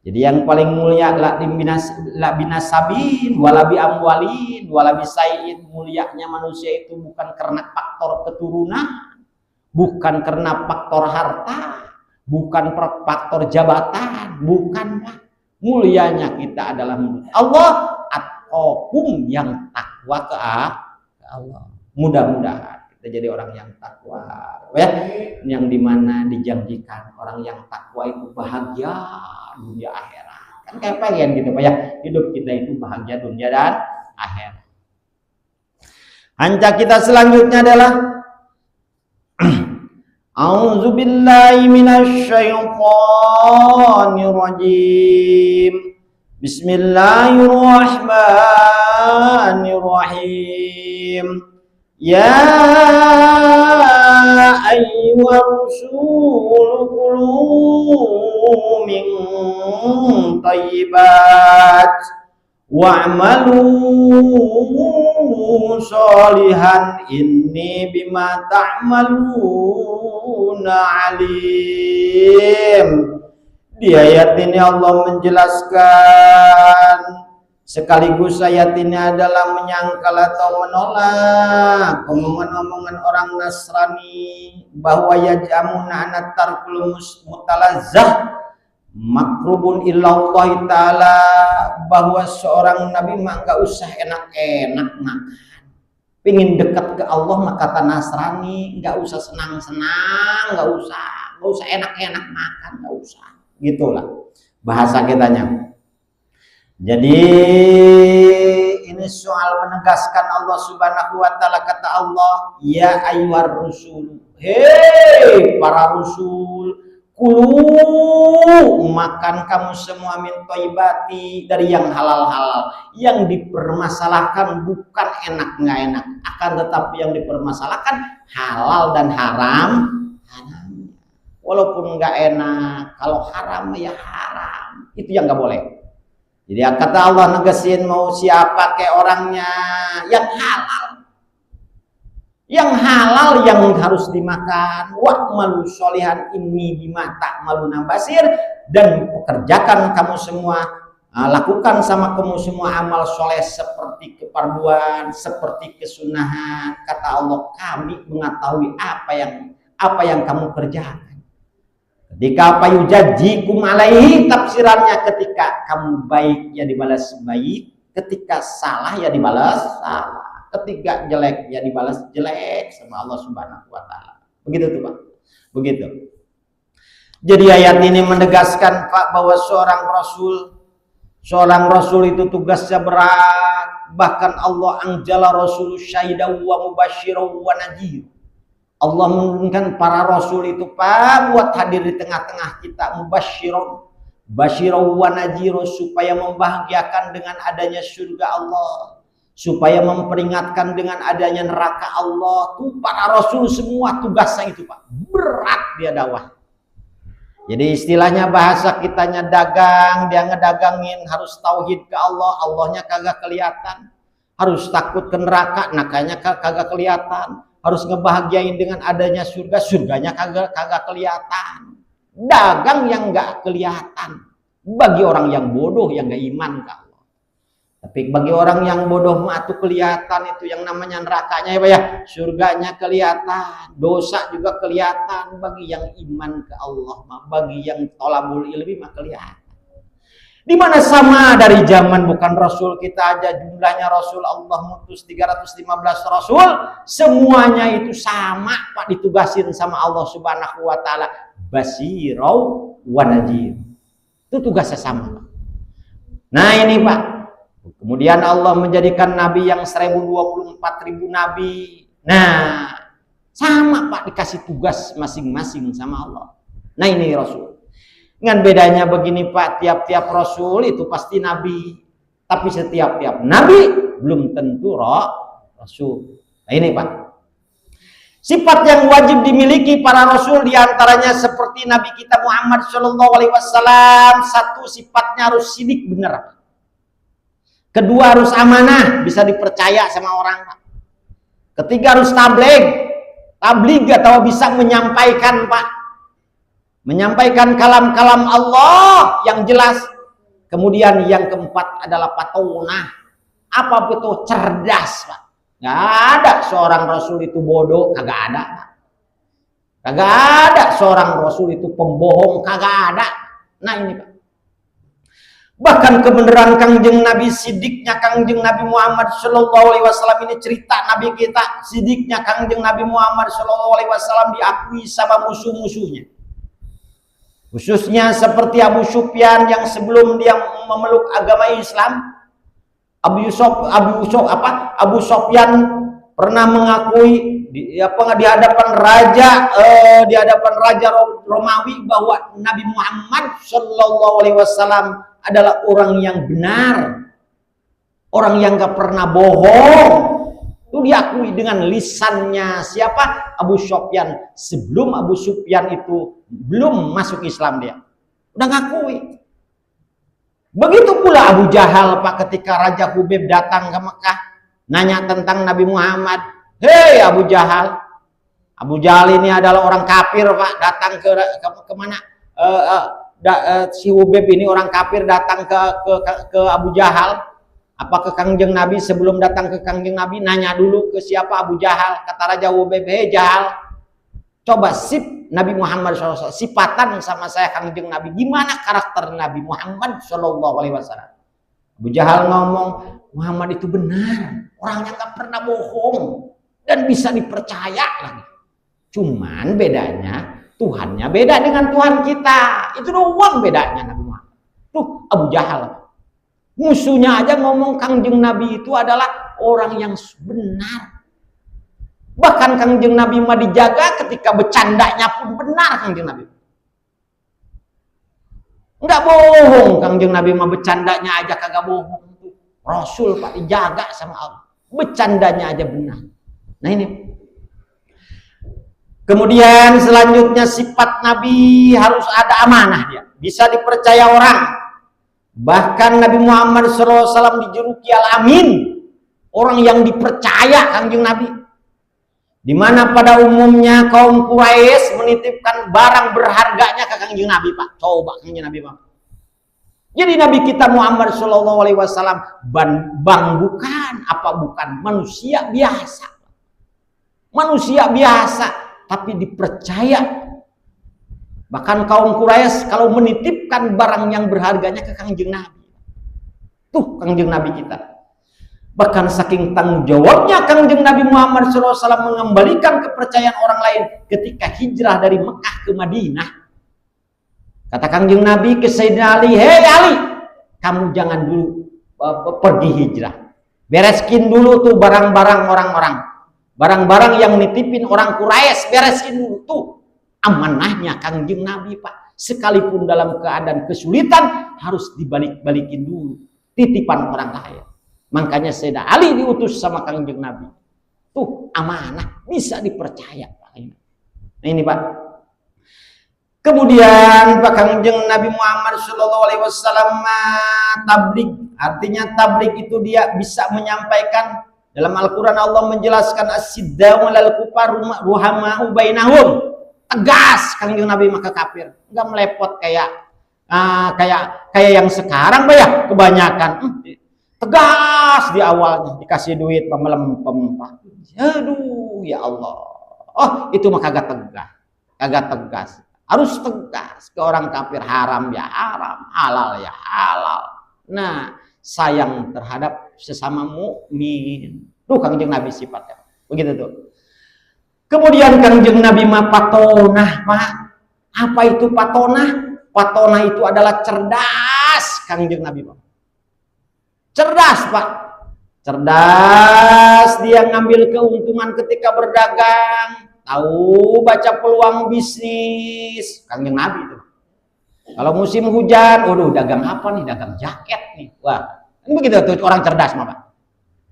Jadi yang paling mulia la binasabin wala bi amwalin wala bi sayyid. Mulianya manusia itu bukan karena faktor keturunan, bukan karena faktor harta, bukan faktor jabatan, bukan Pak. Mulianya kita adalah menurut Allah, atqakum yang takwa ke Allah. Mudah-mudahan kita jadi orang yang takwa, ya, yang dimana dijanjikan orang yang takwa itu bahagia dunia akhirat. Kan kayak pengen gitu Pak ya, hidup kita itu bahagia dunia dan akhirat. Anca kita selanjutnya adalah A'udzubillahi minasyaitonirrajim. Bismillahirrahmanirrahim. Ya ayyuhar rasul kulu min thayyibat wa'malu sholihan inni bima ta'maluna alim. Di ayat ini Allah menjelaskan, sekaligus ayat ini adalah menyangkal atau menolak omongan-omongan orang Nasrani bahwa yaj'amuna anat tarkul mutalazzah makrubun illallah ta'ala, bahwa seorang nabi mah gak usah enak-enak makan. Pingin dekat ke Allah mah kata Nasrani gak usah senang-senang, gak usah enak-enak makan, gak usah. Gitulah bahasa kitanya. Jadi ini soal menegaskan Allah Subhanahu wa taala, kata Allah, ya ayyuhar rusul, hei para rasul, kulu makan kamu semua min thayyibati, dari yang halal-halal. Yang dipermasalahkan bukan enak nggak enak, akan tetapi yang dipermasalahkan halal dan haram. Walaupun nggak enak, kalau haram ya haram, itu yang nggak boleh. Jadi kata Allah negesin, mau siapa kayak orangnya yang halal, yang harus dimakan. Wa'malu sholihan inni bima ta'maluna basir, dan pekerjakan kamu semua, lakukan sama kamu semua amal soleh seperti keparduan, seperti kesunahan. Kata Allah, kami mengetahui apa yang kamu kerjakan. Ketika apa yujajikum alaihi, tafsirannya ketika kamu baik ya dibalas baik, ketika salah ya dibalas salah, ketika jelek ya dibalas jelek sama Allah Subhanahu wa taala. Begitu tuh Pak. Begitu. Jadi ayat ini menegaskan Pak bahwa seorang rasul itu tugasnya berat. Bahkan Allah anjala rasul syahidan wa mubasysyiran wa nadhir. Allah menurunkan para rasul itu Pak buat hadir di tengah-tengah kita, mubasysyiran, basyiran wa nadhir, supaya membahagiakan dengan adanya surga Allah, supaya memperingatkan dengan adanya neraka Allah. Tuh para rasul semua tugasnya itu Pak, berat dia dakwah. Jadi istilahnya bahasa kitanya dagang, dia ngedagangin, harus tauhid ke Allah, Allahnya kagak kelihatan. Harus takut ke neraka, nakanya kagak kelihatan. Harus ngebahagiain dengan adanya surga, surganya kagak kelihatan. Dagang yang nggak kelihatan bagi orang yang bodoh, yang nggak iman ke Allah. Tapi bagi orang yang bodoh mah itu kelihatan, itu yang namanya nerakanya ya Pak ya. Surganya kelihatan, dosa juga kelihatan. Bagi yang iman ke Allah mah, bagi yang thalabul ilmi mah kelihatan. Di mana sama dari zaman bukan rasul kita aja, jumlahnya rasul Allah mutus 315 rasul, semuanya itu sama Pak, ditugasin sama Allah Subhanahu wa taala, basirau wa nadhir. Itu tugasnya sama Pak. Nah ini Pak, kemudian Allah menjadikan nabi yang 1024.000 nabi. Nah sama Pak, dikasih tugas masing-masing sama Allah. Nah ini rasul. Dengan bedanya begini Pak, tiap-tiap rasul itu pasti nabi, tapi setiap-tiap nabi belum tentu rasul. Nah ini Pak, sifat yang wajib dimiliki para rasul diantaranya seperti Nabi kita Muhammad SAW. Satu, sifatnya harus sidik, benar. Kedua, harus amanah, bisa dipercaya sama orang. Ketiga, harus tabligh atau bisa menyampaikan Pak, menyampaikan kalam-kalam Allah yang jelas. Kemudian yang keempat adalah patonah. Apa itu? Cerdas Pak. Nggak ada seorang rasul itu bodoh, kagak ada Pak. Kagak ada seorang Rasul itu pembohong, kagak ada. Nah ini Pak. Bahkan kebenaran Kangjeng Nabi, sidiknya Kangjeng Nabi Muhammad Shallallahu Alaihi Wasallam ini, cerita Nabi kita, sidiknya Kangjeng Nabi Muhammad Shallallahu Alaihi Wasallam diakui sama musuh-musuhnya. Khususnya seperti Abu Sufyan yang sebelum dia memeluk agama Islam, Abu Sufyan pernah mengakui di hadapan raja Romawi bahwa Nabi Muhammad Shallallahu Alaihi Wasallam adalah orang yang benar, orang yang gak pernah bohong. Itu diakui dengan lisannya siapa? Abu Sufyan. Sebelum Abu Sufyan itu belum masuk Islam, dia udah ngakui. Begitu pula Abu Jahal Pak, ketika Raja Hubeb datang ke Mekah nanya tentang Nabi Muhammad. Hei Abu Jahal, Abu Jahal ini adalah orang kafir Pak, datang ke mana? Si Hubeb ini orang kafir datang ke Abu Jahal, apa ke Kangjeng Nabi. Sebelum datang ke Kangjeng Nabi nanya dulu ke siapa Abu Jahal. Kata Raja Hubeb, hei Jahal, coba sip Nabi Muhammad SAW, sipatan sama saya Kangjeng Nabi, gimana karakter Nabi Muhammad SAW. Abu Jahal ngomong, Muhammad itu benar, orangnya gak pernah bohong dan bisa dipercaya lagi. Cuman bedanya Tuhannya beda dengan Tuhan kita. Itu doang bedanya Nabi Muhammad. Tuh Abu Jahal, musuhnya aja ngomong Kangjeng Nabi itu adalah orang yang benar. Bahkan Kangjeng Nabi mah dijaga, ketika bercandanya pun benar Kangjeng Nabi. Enggak bohong Kangjeng Nabi mah, bercandanya aja kagak bohong. Rasul Pak dijaga sama Allah, bercandanya aja benar. Nah ini. Kemudian selanjutnya sifat Nabi harus ada amanah, dia bisa dipercaya orang. Bahkan Nabi Muhammad SAW dijuluki Al-Amin, orang yang dipercaya Kangjeng Nabi. Dimana pada umumnya kaum Quraisy menitipkan barang berharganya ke Kangjeng Nabi Pak. Coba Kangjeng Nabi Pak. Jadi Nabi kita Muhammad Shallallahu Alaihi Wasallam bang bukan apa bukan manusia biasa, manusia biasa. Tapi dipercaya. Bahkan kaum Quraisy kalau menitipkan barang yang berharganya ke Kangjeng Nabi. Tuh Kangjeng Nabi kita. Bahkan saking tanggung jawabnya Kangjeng Nabi Muhammad SAW mengembalikan kepercayaan orang lain ketika hijrah dari Mekah ke Madinah. Kata Kangjeng Nabi ke Sayyidina Ali, hei Ali, kamu jangan dulu pergi hijrah. Bereskin dulu tuh barang-barang orang-orang. Barang-barang yang nitipin orang Quraisy, beresin dulu tuh. Amanahnya Kangjeng Nabi Pak. Sekalipun dalam keadaan kesulitan harus dibalik-balikin dulu. Titipan orang lain. Makanya Sayyidina Ali diutus sama Kangjeng Nabi. Tuh amanah, bisa dipercaya Pak. Nah ini Pak. Kemudian Pak Kangjeng Nabi Muhammad SAW tabligh. Artinya tabligh itu dia bisa menyampaikan. Dalam Al-Quran Allah menjelaskan as-sidda'u lal kufar ruhama'u bainahum. Tegas Kangjeng Nabi maka kafir. Enggak melepot kayak yang sekarang Pak ya, kebanyakan. Tegas di awalnya, dikasih duit pemelempem. Aduh ya Allah. Oh, itu mah kagak tegas. Kagak tegas. Harus tegas ke orang kafir, haram ya haram, halal ya halal. Nah, sayang terhadap sesama mukmin. Tuh Kangjeng Nabi sifatnya. Begitu tuh. Kemudian Kangjeng Nabi mah patonah, Pak. Apa itu patonah? Patonah itu adalah cerdas Kangjeng Nabi, Pak. Cerdas, Pak. Cerdas, dia ngambil keuntungan ketika berdagang, tahu baca peluang bisnis. Kangjeng Nabi itu. Kalau musim hujan, waduh dagang apa nih? Dagang jaket nih. Wah, ini begitu tuh orang cerdas mah, Pak.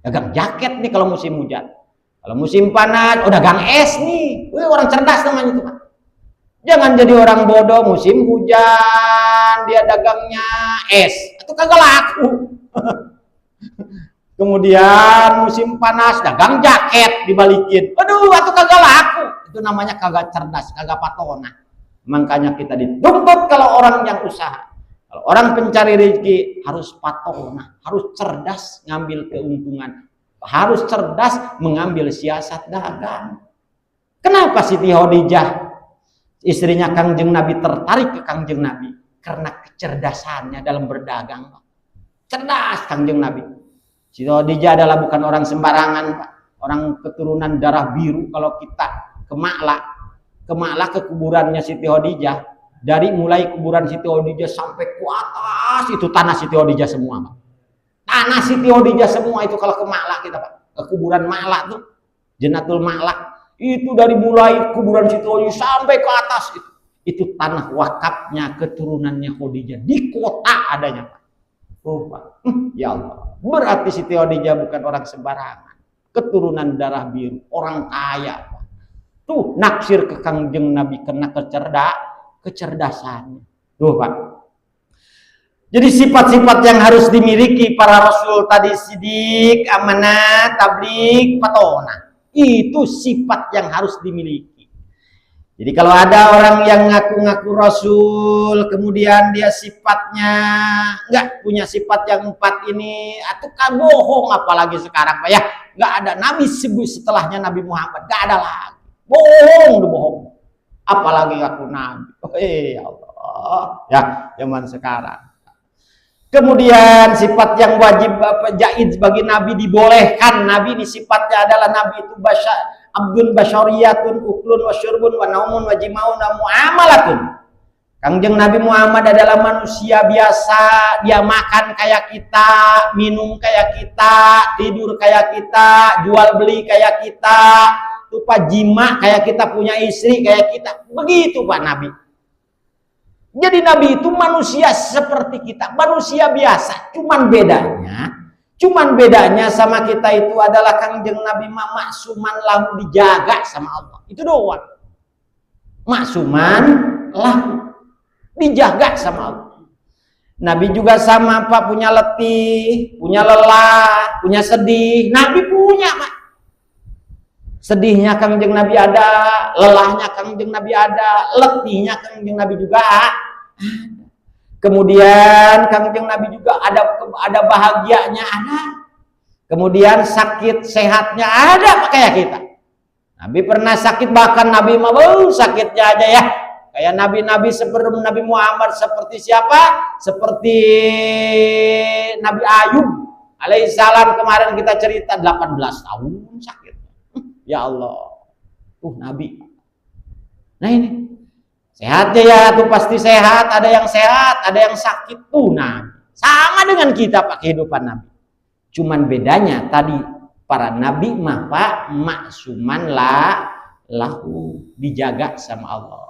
Dagang jaket nih kalau musim hujan. Kalau musim panas, oh dagang es nih. Wih, orang cerdas namanya itu, Pak. Jangan jadi orang bodoh, musim hujan dia dagangnya es. Itu kagak laku. Kemudian musim panas dagang jaket dibalikin. Aduh, itu kagak laku. Itu namanya kagak cerdas, kagak patonah. Makanya kita dituntut kalau orang yang usaha. Kalau orang pencari rezeki harus patonah, harus cerdas ngambil keuntungan, harus cerdas mengambil siasat dagang. Kenapa Siti Khadijah Istrinya Kangjeng Nabi tertarik ke Kangjeng Nabi karena kecerdasannya dalam berdagang, Pak. Cerdas Kangjeng Nabi. Siti Khadijah adalah bukan orang sembarangan, Pak. Orang keturunan darah biru. Kalau kita ke Ma'la ke kuburannya Siti Khadijah, dari mulai kuburan Siti Khadijah sampai ke atas itu tanah Siti Khadijah semua, Pak. Tanah Siti Khadijah semua itu kalau ke Ma'la kita, Pak. Ke kuburan Ma'la tuh, Jannatul Ma'la. Itu dari mulai kuburan Siti Khadijah sampai ke atas itu tanah wakafnya keturunannya Khadijah di kota adanya, Pak. Oh, Pak. Ya Allah. Berarti Siti Khadijah bukan orang sembarangan. Keturunan darah biru, orang kaya, Pak. Tuh naksir ke Kangjeng Nabi karena kecerdasannya. Tuh, Pak. Jadi sifat-sifat yang harus dimiliki para rasul tadi, sidik, amanah, tabligh, patona. Itu sifat yang harus dimiliki. Jadi kalau ada orang yang ngaku-ngaku rasul, kemudian dia sifatnya nggak punya sifat yang 4 ini, atau kan bohong, apalagi sekarang, Pak ya, nggak ada nabi setelahnya Nabi Muhammad, nggak ada lagi. Bohong. Apalagi ngaku nabi. Ya Allah, ya zaman sekarang. Kemudian sifat yang wajib jaiz bagi Nabi dibolehkan. Nabi ini sifatnya adalah Nabi itu abdun basyariyatun uklun wa syurbun wa naumun wa jimaun wa muamalatun. Kangjeng Nabi Muhammad adalah manusia biasa, dia makan kayak kita, minum kayak kita, tidur kayak kita, jual beli kayak kita, lupa jima kayak kita, punya istri kayak kita. Begitu Pak Nabi. Jadi Nabi itu manusia seperti kita, manusia biasa. Cuman bedanya sama kita itu adalah Kangjeng Nabi maksuman lahu dijaga sama Allah. Itu doang. Maksuman lahu dijaga sama Allah. Nabi juga sama, Pak, punya letih, punya lelah, punya sedih. Nabi punya, Pak. Sedihnya Kangjeng Nabi ada, lelahnya Kangjeng Nabi ada, letihnya Kangjeng Nabi juga ada. Kemudian Kangjeng Nabi juga ada bahagianya ada. Kemudian sakit sehatnya ada, Pak, kayak kita. Nabi pernah sakit, bahkan Nabi mau sakitnya aja ya. Kayak nabi-nabi sebelum Nabi Muhammad, seperti siapa? Seperti Nabi Ayub alaihissalam, kemarin kita cerita 18 tahun sakit. Ya Allah, tuh Nabi. Nah ini sehatnya ya, tuh pasti sehat. Ada yang sehat, ada yang sakit tuh. Nah, sama dengan kita, Pak, kehidupan Nabi. Cuman bedanya tadi para nabi mah, Pak, maksuman lahu dijaga sama Allah.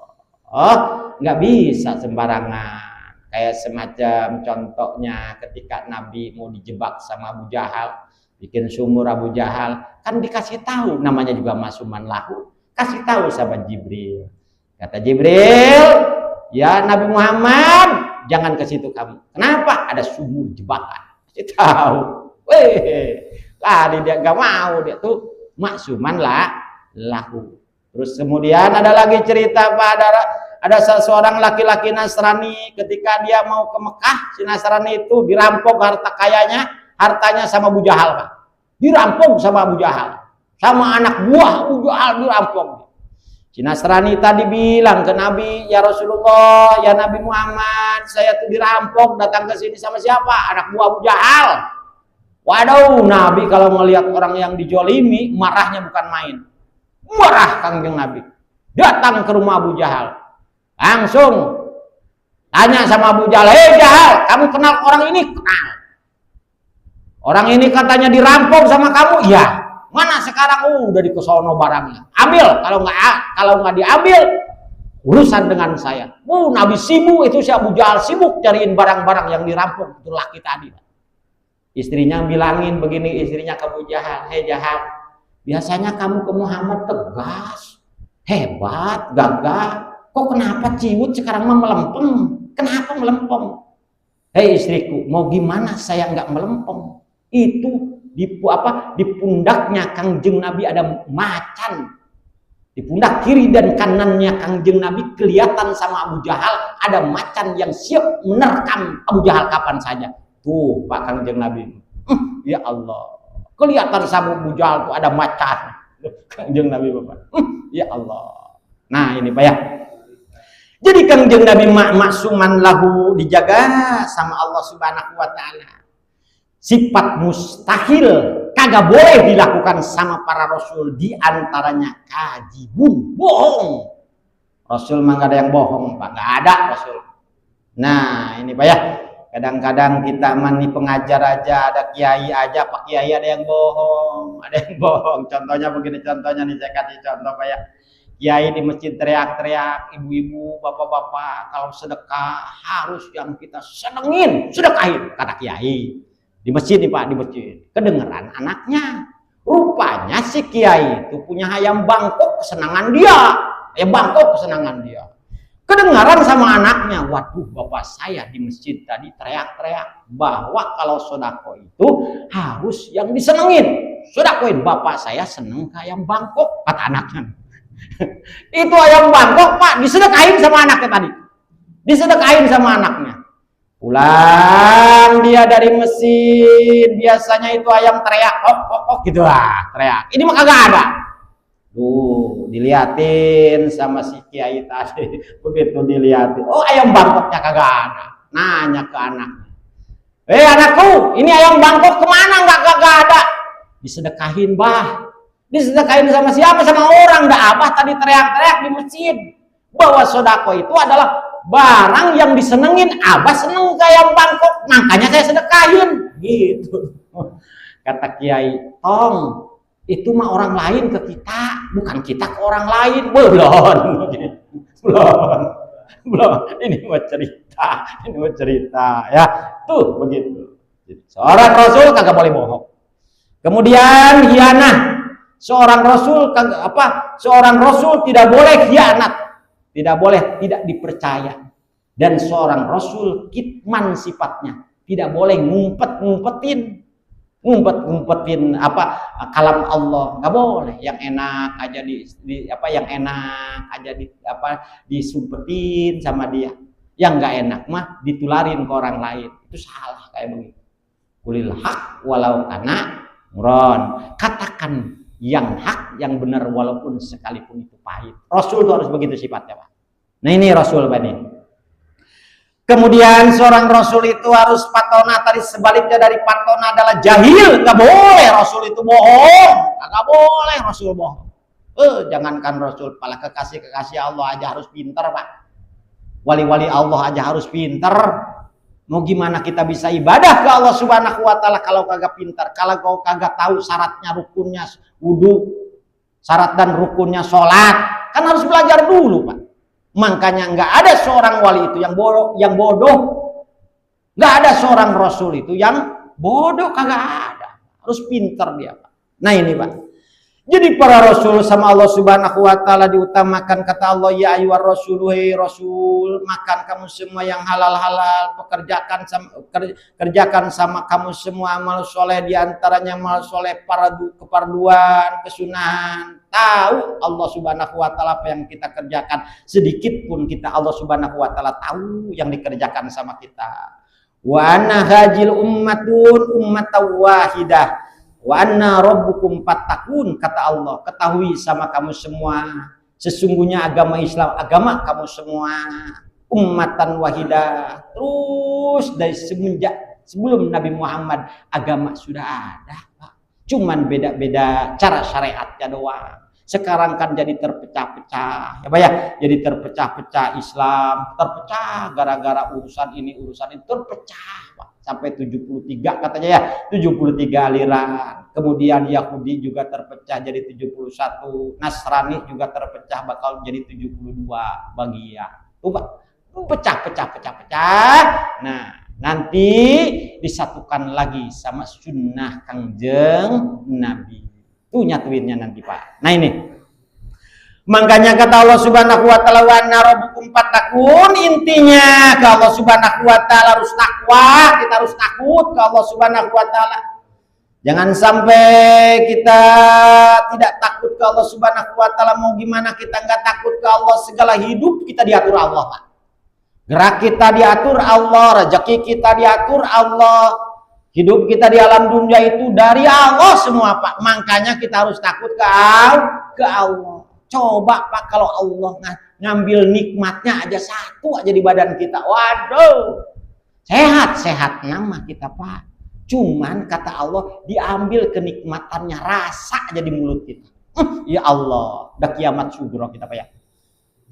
Oh, nggak bisa sembarangan. Kayak semacam contohnya ketika Nabi mau dijebak sama Abu Jahal, bikin sumur Abu Jahal, kan dikasih tahu, namanya juga maksuman lahu, kasih tahu sama Jibril. Kata Jibril, ya Nabi Muhammad, jangan ke situ kamu. Kenapa? Ada sumur jebakan. Kasih tahu. Tadi dia nggak mau, dia tuh maksuman lahu. Terus kemudian ada lagi cerita, Pak, ada seseorang laki-laki Nasrani ketika dia mau ke Mekah, si Nasrani itu dirampok hartanya sama Abu Jahal, Pak. Dirampok sama Abu Jahal. Sama anak buah Abu Jahal dirampok. Si Nasrani tadi bilang ke Nabi, ya Rasulullah, ya Nabi Muhammad, saya tuh dirampok, datang ke sini sama siapa? Anak buah Abu Jahal. Waduh, Nabi kalau melihat orang yang dijolimi, marahnya bukan main. Marah Kangjeng Nabi. Datang ke rumah Abu Jahal. Langsung tanya sama Abu Jahal, hei Jahal, kamu kenal orang ini? Kenal. Orang ini katanya dirampok sama kamu? Ya. Mana sekarang? Udah dikesono barangnya. Ambil, kalau nggak diambil, urusan dengan saya. Nabi sibuk itu, si Abu Jahal sibuk cariin barang-barang yang dirampok itu laki tadi. Istrinya bilangin begini, istrinya ke Abu Jahal, hei Jahal, biasanya kamu ke Muhammad tegas, hebat, gagah. Kok kenapa ciut sekarang mah melempem? Kenapa melempem? Hei istriku, mau gimana saya nggak melempem? Itu di pundaknya Kangjeng Nabi ada macan. Di pundak kiri dan kanannya Kangjeng Nabi kelihatan sama Abu Jahal ada macan yang siap menerkam Abu Jahal kapan saja. Tuh Pak Kangjeng Nabi. Ya Allah. Kelihatan sama Abu Jahal tuh ada macan. Kangjeng Nabi Bapak. Ya Allah. Nah ini Pak ya. Jadi Kangjeng Nabi maksuman lahu dijaga sama Allah Subhanahu wa taala. Sifat mustahil kagak boleh dilakukan sama para rasul, di antaranya kadzibun, bohong. Rasul mah gak ada yang bohong, Pak, nggak ada rasul. Nah, ini Pak ya. Kadang-kadang kita mani pengajar aja, ada kiai aja, Pak Kiai ada yang bohong, ada yang bohong. Contohnya begini, contohnya nih saya kasih contoh Pak ya. Kiai di masjid teriak-teriak, ibu-ibu, bapak-bapak, kalau sedekah harus yang kita senengin, sedekahin, kata kiai. Di masjid nih Pak, di masjid. Kedengeran anaknya. Rupanya si kiai itu punya ayam bangkok kesenangan dia. Ayam bangkok kesenangan dia. Kedengaran sama anaknya, waduh bapak saya di masjid tadi teriak-teriak bahwa kalau sodako itu harus yang disenengin. Sodakoin, bapak saya seneng ke ayam bangkok, kata anaknya. Itu ayam bangkok Pak, disedekahin sama anaknya tadi. Disedekahin sama anaknya. Pulang dia dari masjid, biasanya itu ayam teriak, oh gitu lah, teriak. Ini mah kagak ada. Tuh, diliatin sama si kiai tadi. Begitu diliatin, oh ayam bangkoknya kagak ada. Nanya ke anaknya, anakku, ini ayam bangkok kemana? Kagak ada. Disedekahin Bah. Disedekahin sama siapa? Sama orang. Dah Abah tadi teriak-teriak di masjid bahwa sodako itu adalah barang yang disenengin. Abah seneng ke ayam bangkok, makanya saya sedekahin. Gitu. Kata kiai, Tong, itu mah orang lain ke kita, bukan kita ke orang lain. Belum. Ini mau cerita ya. Tuh begitu. Seorang rasul kagak boleh bohong. Kemudian hianah. Seorang rasul tidak boleh khianat, tidak boleh tidak dipercaya. Dan seorang rasul kitman sifatnya, tidak boleh ngumpet-ngumpetin kalam Allah, nggak boleh. Yang enak aja disumpetin sama dia, yang nggak enak mah ditularin ke orang lain. Itu salah kayak begitu. Kulil haq walau kana muron, katakan yang hak, yang benar walaupun sekalipun itu pahit. Rasul itu harus begitu sifatnya Pak. Nah ini Rasul Pak ini. Kemudian seorang Rasul itu harus patona. Tadi sebaliknya dari patona adalah jahil. Nggak boleh Rasul itu bohong. Nggak boleh Rasul bohong. Jangankan Rasul, pala kekasih Allah aja harus pinter Pak. Wali-wali Allah aja harus pinter. Mau gimana kita bisa ibadah ke Allah Subhanahu wa taala kalau kagak pintar, kalau kau kagak tahu syaratnya, rukunnya wudu, syarat dan rukunnya sholat, kan harus belajar dulu Pak. Makanya nggak ada seorang wali itu yang bodoh, nggak ada seorang rasul itu yang bodoh, kagak ada. Harus pintar dia Pak. Nah ini Pak. Jadi para rasul sama Allah Subhanahu wa taala diutamakan. Kata Allah, ya ayyuhar rasul, hei rasul, makan kamu semua yang halal-halal, kerjakan sama kamu semua amal soleh, diantaranya amal soleh keparduan, kesunahan. Tahu Allah Subhanahu wa taala apa yang kita kerjakan, sedikit pun kita Allah Subhanahu wa taala tahu yang dikerjakan sama kita. Wa anna hajil ummatun wahidah. Wa anna rabbukum fattaqun, kata Allah, ketahui sama kamu semua, sesungguhnya agama Islam agama kamu semua ummatan wahidah. Terus dari sebelum Nabi Muhammad agama sudah ada Pak. Cuman beda-beda cara syariatnya doang. Sekarang kan jadi terpecah-pecah ya Pak ya, jadi terpecah-pecah Islam, terpecah gara-gara urusan ini urusan itu, terpecah Pak. Sampai 73 katanya ya, 73 aliran. Kemudian Yahudi juga terpecah jadi 71, Nasrani juga terpecah bakal jadi 72 bagian. Tuh Pak, pecah. Nah, nanti disatukan lagi sama sunnah Kangjeng Nabi. Tuh nyatuinnya nanti Pak. Nah ini. Makanya kata Allah Subhanahu wa taala, wa anna rabbukum fattaqun, intinya ke Allah Subhanahu wa taala harus takwa, kita harus takut ke Allah Subhanahu wa taala. Jangan sampai kita tidak takut ke Allah Subhanahu wa taala. Mau gimana kita nggak takut ke Allah? Segala hidup kita diatur Allah Pak. Gerak kita diatur Allah, rezeki kita diatur Allah. Hidup kita di alam dunia itu dari Allah semua Pak. Makanya kita harus takut ke Allah. Coba Pak, kalau Allah ngambil nikmatnya aja satu aja di badan kita. Waduh, sehat nama kita Pak. Cuman kata Allah diambil kenikmatannya, rasa aja di mulut kita. Ya Allah, udah kiamat sugro kita Pak ya.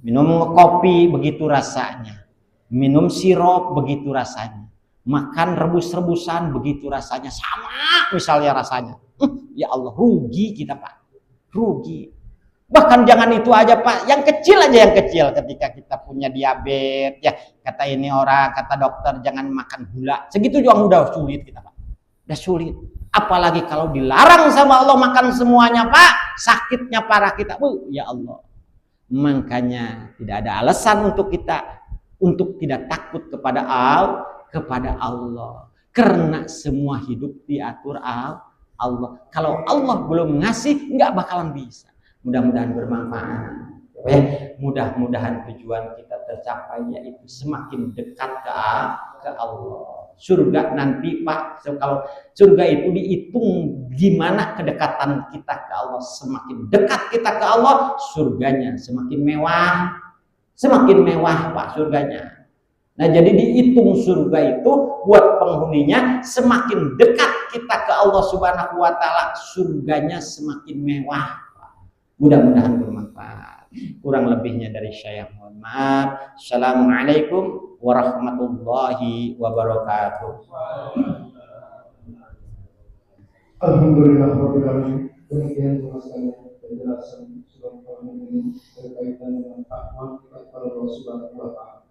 Minum kopi begitu rasanya, minum sirup begitu rasanya, makan rebus-rebusan begitu rasanya, sama misalnya rasanya. Ya Allah, rugi kita Pak, rugi. Bahkan jangan itu aja Pak, yang kecil aja, yang kecil. Ketika kita punya diabetes ya, kata ini orang, kata dokter jangan makan gula, segitu juga udah sulit kita Pak, udah sulit. Apalagi kalau dilarang sama Allah makan semuanya Pak, sakitnya parah kita. Ya Allah, makanya tidak ada alasan untuk kita untuk tidak takut kepada Allah, karena semua hidup diatur Allah. Kalau Allah belum ngasih, nggak bakalan bisa. Mudah-mudahan bermanfaat. Mudah-mudahan tujuan kita tercapai, yaitu semakin dekat ke Allah. Surga nanti Pak, kalau surga itu dihitung gimana kedekatan kita ke Allah. Semakin dekat kita ke Allah, surganya semakin mewah Pak surganya. Nah jadi dihitung surga itu buat penghuninya, semakin dekat kita ke Allah Subhanahu wa Ta'ala, surganya semakin mewah. Mudah-mudahan bermanfaat. Kurang lebihnya dari saya mohon maaf. Assalamualaikum warahmatullahi wabarakatuh. Alhamdulillahirobbilalamin. Demikian sekalian penjelasan surah Al-Mu'min berkaitan dengan takwa kita kepada Allah Subhanahu wa Ta'ala.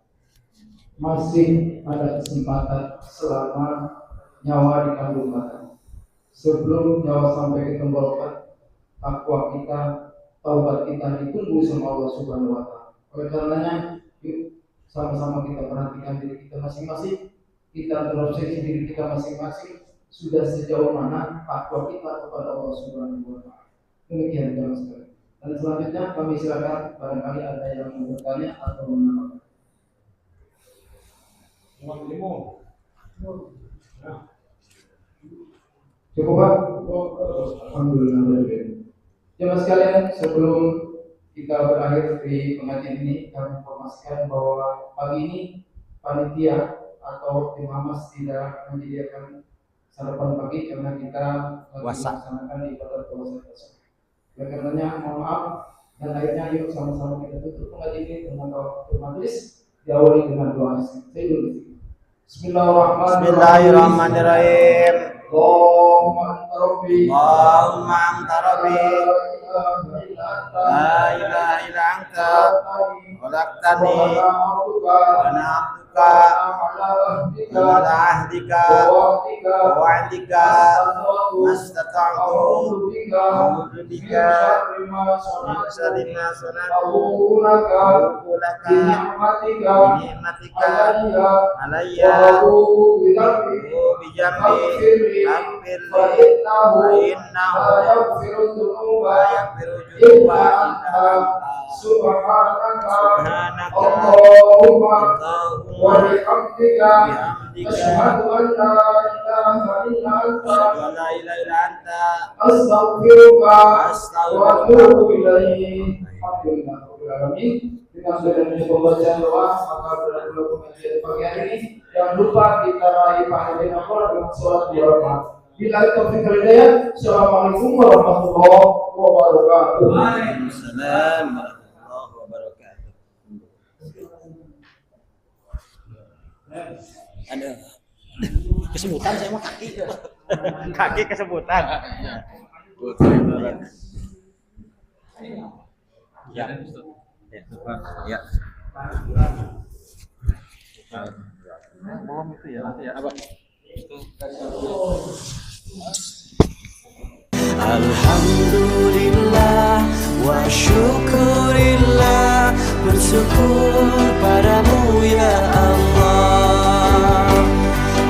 Masih ada kesempatan selama nyawa dikandungkan. Sebelum nyawa sampai ke tenggorokan, takwa kita, taubat kita ditunggu sama Allah Subhanahu wa Ta'ala. Oleh karenanya, yuk sama-sama kita perhatikan diri kita masing-masing, kita introspeksi diri kita masing-masing, sudah sejauh mana takwa kita kepada Allah Subhanahu wa Ta'ala. Demikian jamaah sekalian. Dan selanjutnya kami silakan barangkali ada yang mau bertanya atau menambahkan. Cukup Pak? Alhamdulillah. Jemaah sekalian, sebelum kita berakhir di pengajian ini, kami informasikan bahwa pagi ini panitia atau tim Hamas tidak menyediakan sarapan pagi karena kita melaksanakan ibadah puasa tersebut. Oleh karenanya mohon maaf, dan akhirnya yuk sama-sama kita tutup pengajian ini dengan doa majelis, diawali dengan doa. Saya dulu. Bismillahirrahmanirrahim. Allahumma anta rabbi la ilaha illa anta khalaqtani wa ana abduka wa ala ahdika wa wa'dika mastata'tu a'udzu bika min syarri ma sana'tu laka bi ni'matika alayya bi jambi aghfir li fa innahu yaghfiru dzunuba illa anta subhanaka Allahumma wa bihamdika asyhadu an la ilaha illa anta astaghfiruka wa atubu ilaik. Alhamdulillahirabbil alamin. Dengan sudah pembacaan doa, maka berakhir pengajian pagi hari ini. Jangan lupa kita raih pahala dengan sholat dua rakaat. Bila taufik wal hidayah. Assalamualaikum warahmatullahi wabarakatuh. Waalaikumsalam warahmatullahi wabarakatuh. Ada kesebutan saya mah kaki. Kaki kesebutan. Ya. Ya. Belum itu ya nanti ya. Apa? Alhamdulillah wa syukurillah, bersyukur padamu ya Allah.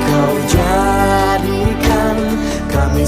Kau jadikan kami